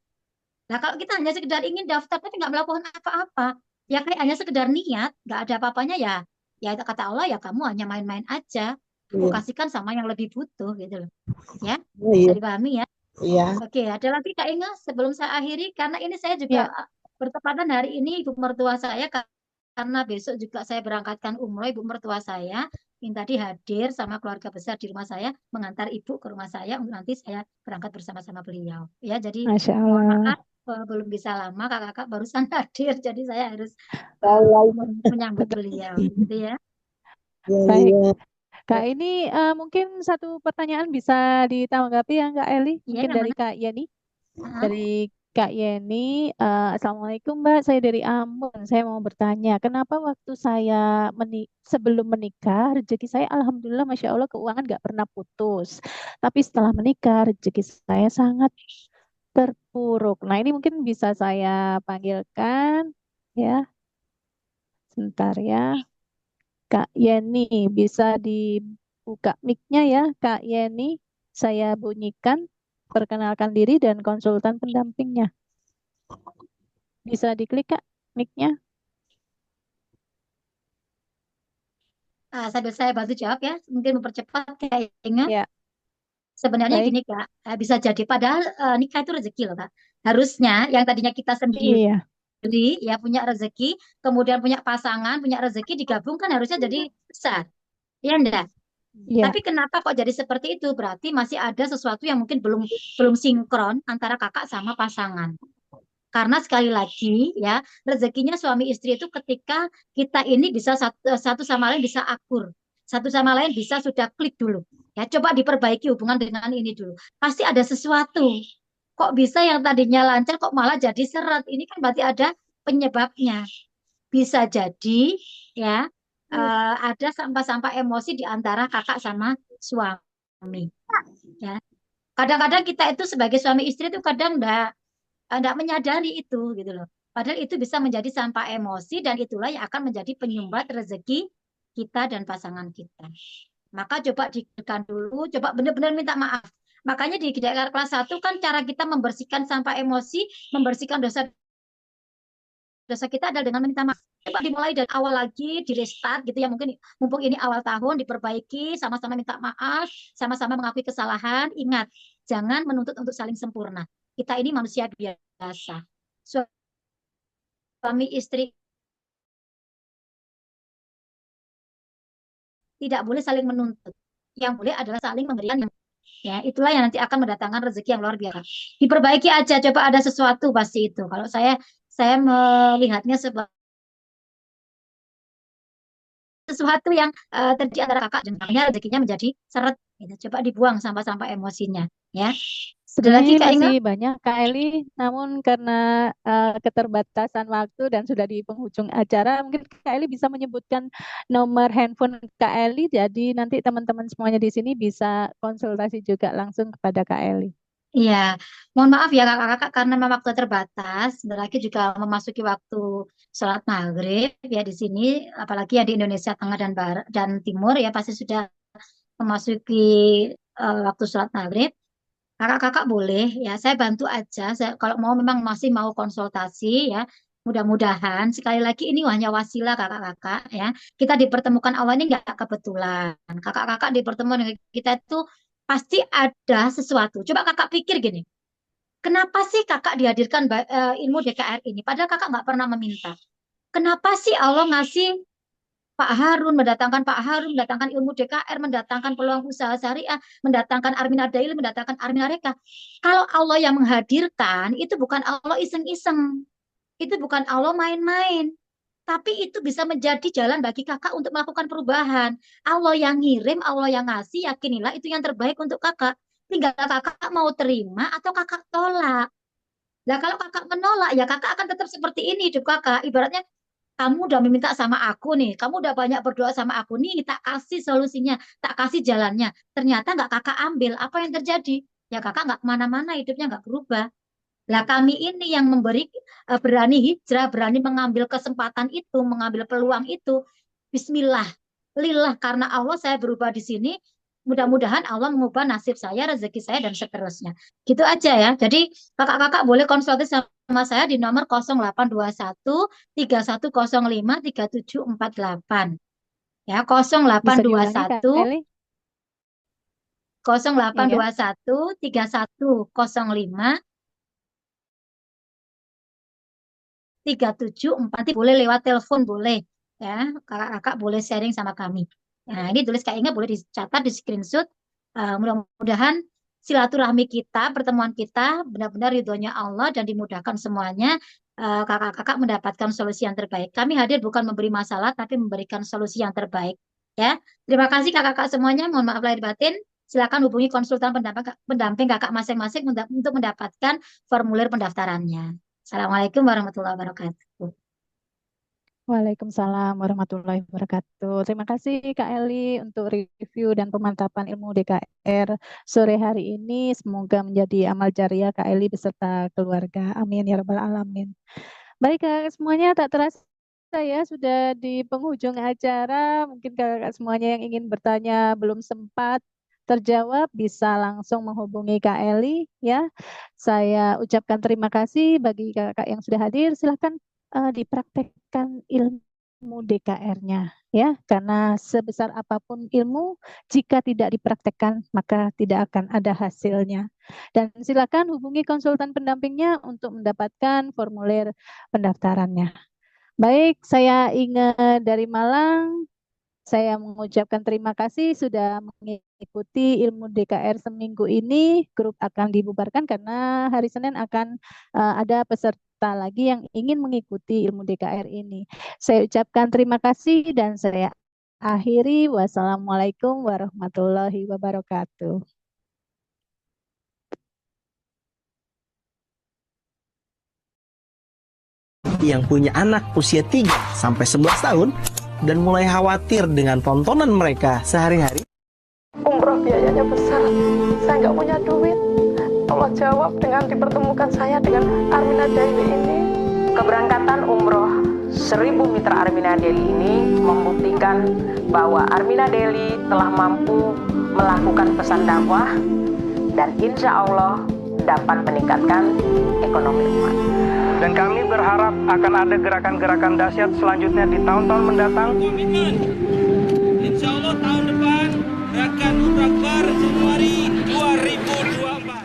Nah, kalau kita hanya sekedar ingin daftar tapi nggak melakukan apa-apa, ya kayak hanya sekedar niat, nggak ada apa-apanya ya. Ya kata Allah ya kamu hanya main-main aja. Aku Iya. kasihkan sama yang lebih butuh gitu loh. Ya, Oh, bisa iya. dipahami ya. Iya. Oke, ada lagi Kak Inga sebelum saya akhiri karena ini saya juga Ya, bertepatan hari ini ibu mertua saya karena besok juga saya berangkatkan umroh ibu mertua saya yang tadi hadir sama keluarga besar di rumah saya mengantar ibu ke rumah saya untuk nanti saya berangkat bersama-sama beliau. Ya, jadi Masya mohon Allah. maaf belum bisa lama kakak-kakak barusan hadir jadi saya harus Kalau menyambut beliau gitu ya. yang Baik, iya. Kak, ini mungkin satu pertanyaan bisa ditanggapi ya Kak Eli? Iya, Mungkin yang dari mana? Kak Yeni. Heeh. Dari Kak Yeni, Assalamualaikum Mbak, saya dari Ambon. Saya mau bertanya, kenapa waktu saya sebelum menikah, rezeki saya Alhamdulillah Masya Allah keuangan nggak pernah putus. Tapi setelah menikah, rezeki saya sangat terpuruk. Nah ini mungkin bisa saya panggilkan, ya, sebentar ya. Kak Yeni, bisa dibuka mic-nya ya, Kak Yeni. Saya bunyikan, perkenalkan diri dan konsultan pendampingnya. Bisa diklik Kak mic-nya. Sambil saya bantu jawab ya, mungkin mempercepat kayak Inga. Ya, Sebenarnya baik. gini Kak, bisa jadi padahal nikah itu rezeki loh Kak. Harusnya yang tadinya kita sendiri Iya, ya punya rezeki, kemudian punya pasangan, punya rezeki digabungkan harusnya jadi besar. Ya enggak? iya. Tapi kenapa kok jadi seperti itu? Berarti masih ada sesuatu yang mungkin belum belum sinkron antara kakak sama pasangan. Karena sekali lagi ya, rezekinya suami istri itu ketika kita ini bisa satu sama lain bisa akur. Satu sama lain bisa sudah klik dulu. Ya, coba diperbaiki hubungan dengan ini dulu. Pasti ada sesuatu. Kok bisa yang tadinya lancar kok malah jadi seret? Ini kan berarti ada penyebabnya. Bisa jadi ya ada sampah-sampah emosi di antara kakak sama suami. Ya, kadang-kadang kita itu sebagai suami istri itu kadang enggak menyadari itu gitu loh. Padahal itu bisa menjadi sampah emosi dan itulah yang akan menjadi penyumbat rezeki kita dan pasangan kita. Maka coba dikira dulu, coba benar-benar minta maaf. Makanya di GDR kelas 1 kan cara kita membersihkan sampah emosi, membersihkan dosa kita adalah dengan meminta maaf. Coba dimulai dari awal lagi, di restart gitu ya. Mungkin mumpung ini awal tahun, diperbaiki, sama-sama minta maaf, sama-sama mengakui kesalahan. Ingat, jangan menuntut untuk saling sempurna. Kita ini manusia biasa. Suami istri tidak boleh saling menuntut. Yang boleh adalah saling memberikan. Ya, itulah yang nanti akan mendatangkan rezeki yang luar biasa. Diperbaiki aja, coba ada sesuatu pasti itu. Kalau saya melihatnya sebagai sesuatu yang terjadi antara kakak dan makanya rezekinya menjadi seret. Gitu. Coba dibuang sampah-sampah emosinya, ya. Ada lagi Sebenarnya Kak masih Inga? banyak Kak Eli, namun karena keterbatasan waktu dan sudah di penghujung acara, mungkin Kak Eli bisa menyebutkan nomor handphone Kak Eli, jadi nanti teman-teman semuanya di sini bisa konsultasi juga langsung kepada Kak Eli. Iya, mohon maaf ya kakak-kakak karena memang waktu terbatas. Sebentar lagi juga memasuki waktu sholat maghrib ya di sini, apalagi ya di Indonesia Tengah dan Barat dan Timur ya pasti sudah memasuki waktu sholat maghrib. Kakak-kakak boleh ya, saya bantu aja. Kalau mau memang masih mau konsultasi ya, mudah-mudahan sekali lagi ini hanya wasilah kakak-kakak ya. Kita dipertemukan Allah ini nggak kebetulan. Kakak-kakak dipertemukan dengan kita itu pasti ada sesuatu. Coba kakak pikir gini, kenapa sih kakak dihadirkan ilmu DKR ini? Padahal kakak nggak pernah meminta. Kenapa sih Allah ngasih Pak Harun, mendatangkan ilmu DKR, mendatangkan peluang usaha syariah, mendatangkan Armina Daily, mendatangkan Armina Reka. Kalau Allah yang menghadirkan, itu bukan Allah iseng-iseng. Itu bukan Allah main-main. Tapi itu bisa menjadi jalan bagi kakak untuk melakukan perubahan. Allah yang ngirim, Allah yang ngasih, yakinilah itu yang terbaik untuk kakak. Tinggal kakak mau terima atau kakak tolak. Nah, kalau kakak menolak, ya kakak akan tetap seperti ini hidup kakak. Ibaratnya kamu udah meminta sama aku nih, kamu udah banyak berdoa sama aku nih, tak kasih solusinya, tak kasih jalannya. Ternyata nggak kakak ambil, apa yang terjadi? Ya kakak nggak kemana-mana, hidupnya nggak berubah. Lah kami ini yang berani hijrah, berani mengambil kesempatan itu, mengambil peluang itu. Bismillah, lillah karena Allah saya berubah di sini. Mudah-mudahan Allah mengubah nasib saya, rezeki saya dan seterusnya. Gitu aja ya. Jadi kakak-kakak boleh konsultasi sama saya di nomor 0821 3105 3748. Ya, Bisa diulangi Kak 0821 Eli? Iya. 0821 3105 3740. Boleh lewat telepon, boleh ya, kakak-kakak boleh sharing sama kami. Nah, ini tulis kayaknya boleh dicatat, di screenshot. Mudah-mudahan silaturahmi kita, pertemuan kita benar-benar ridhonya Allah dan dimudahkan semuanya. Kakak-kakak mendapatkan solusi yang terbaik. Kami hadir bukan memberi masalah tapi memberikan solusi yang terbaik ya. Terima kasih kakak-kakak semuanya, mohon maaf lahir batin. Silakan hubungi konsultan pendamping kakak masing-masing untuk mendapatkan formulir pendaftarannya. Assalamualaikum warahmatullahi wabarakatuh. Waalaikumsalam warahmatullahi wabarakatuh. Terima kasih Kak Eli untuk review dan pemantapan ilmu DKR sore hari ini. Semoga menjadi amal jariah Kak Eli beserta keluarga. Amin ya rabbal alamin. Baik Kak, semuanya tak terasa ya sudah di penghujung acara. Mungkin kakak semuanya yang ingin bertanya belum sempat terjawab bisa langsung menghubungi Kak Eli ya. Saya ucapkan terima kasih bagi kakak yang sudah hadir. Silahkan dipraktekkan ilmu DKR-nya ya, karena sebesar apapun ilmu jika tidak dipraktekkan maka tidak akan ada hasilnya. Dan silakan hubungi konsultan pendampingnya untuk mendapatkan formulir pendaftarannya. Baik, saya ingat dari Malang. Saya mengucapkan terima kasih sudah mengikuti ilmu DKR seminggu ini. Grup akan dibubarkan karena hari Senin akan ada peserta lagi yang ingin mengikuti ilmu DKR ini. Saya ucapkan terima kasih dan saya akhiri. Wassalamualaikum warahmatullahi wabarakatuh. Yang punya anak usia 3 sampai 11 tahun dan mulai khawatir dengan tontonan mereka sehari-hari. Umroh biayanya besar, saya nggak punya duit. Allah jawab dengan dipertemukan saya dengan Armina Daily ini. Keberangkatan umroh 1000 mitra Armina Daily ini membuktikan bahwa Armina Daily telah mampu melakukan pesan dakwah dan insya Allah dapat meningkatkan ekonomi umat. Dan kami berharap akan ada gerakan-gerakan dahsyat selanjutnya di tahun-tahun mendatang. Komitmen, insya Allah tahun depan gerakan Umrah Akbar Januari 2024.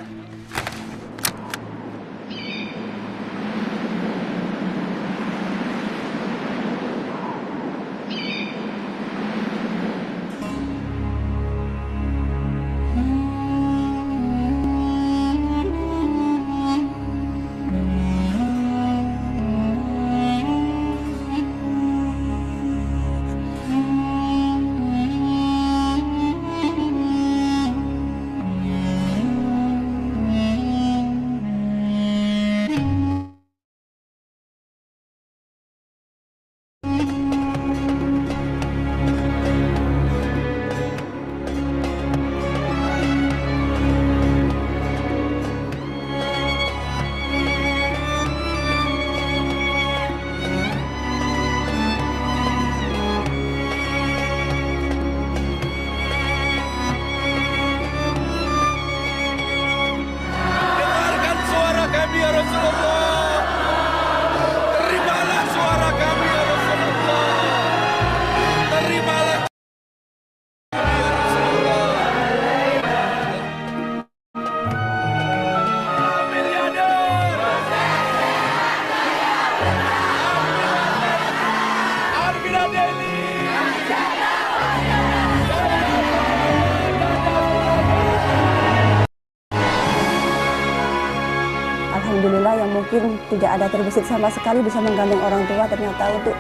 mungkin tidak ada terbesit sama sekali bisa menggandeng orang tua, ternyata untuk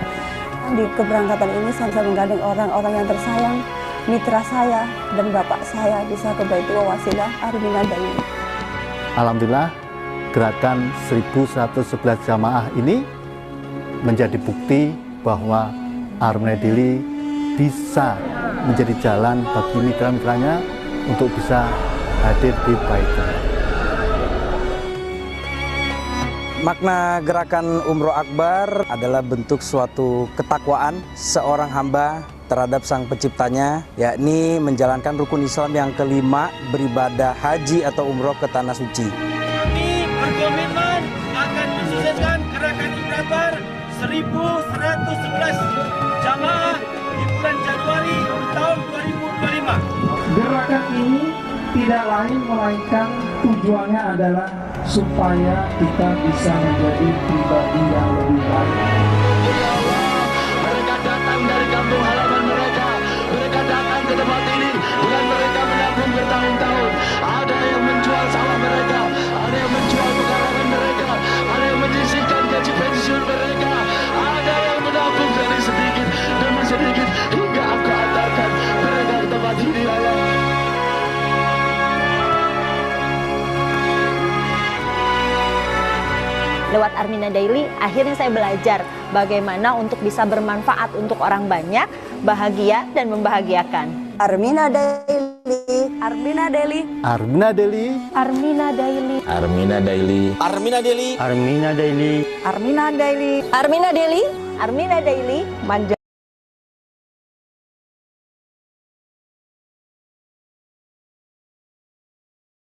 di keberangkatan ini saya bisa menggandeng orang-orang yang tersayang, mitra saya dan bapak saya bisa ke Baitul Wasilah Armina Daily. Alhamdulillah gerakan 1111 jamaah ini menjadi bukti bahwa Armina Daily bisa menjadi jalan bagi mitra-mitranya untuk bisa hadir di Baitul. Makna gerakan Umroh Akbar adalah bentuk suatu ketakwaan seorang hamba terhadap Sang Penciptanya, yakni menjalankan rukun Islam yang kelima, beribadah haji atau umroh ke Tanah Suci. Kami berkomitmen akan mensukseskan gerakan Umroh Akbar 1111 jamaah di bulan Januari tahun 2025. Gerakan ini tidak lain melainkan tujuannya adalah supaya kita bisa menjadi pribadi yang lebih baik. Mereka datang dari kampung halaman mereka. Mereka datang ke tempat ini dengan mereka menabung bertahun-tahun. Ada yang menjual sawah mereka, ada yang menjual pekarangan mereka, ada yang menyisihkan gaji pensiun mereka, ada yang menabung dari sedikit demi sedikit hingga Engkau antarkan mereka ke tempat ini, Allah. Lewat Armina Daily, akhirnya saya belajar bagaimana untuk bisa bermanfaat untuk orang banyak, bahagia dan membahagiakan. Armina Daily, Armina Daily, Armina Daily, Armina Daily, Armina Daily, Armina Daily, Armina Daily, Armina Daily, Armina Daily, Armina Daily, manja.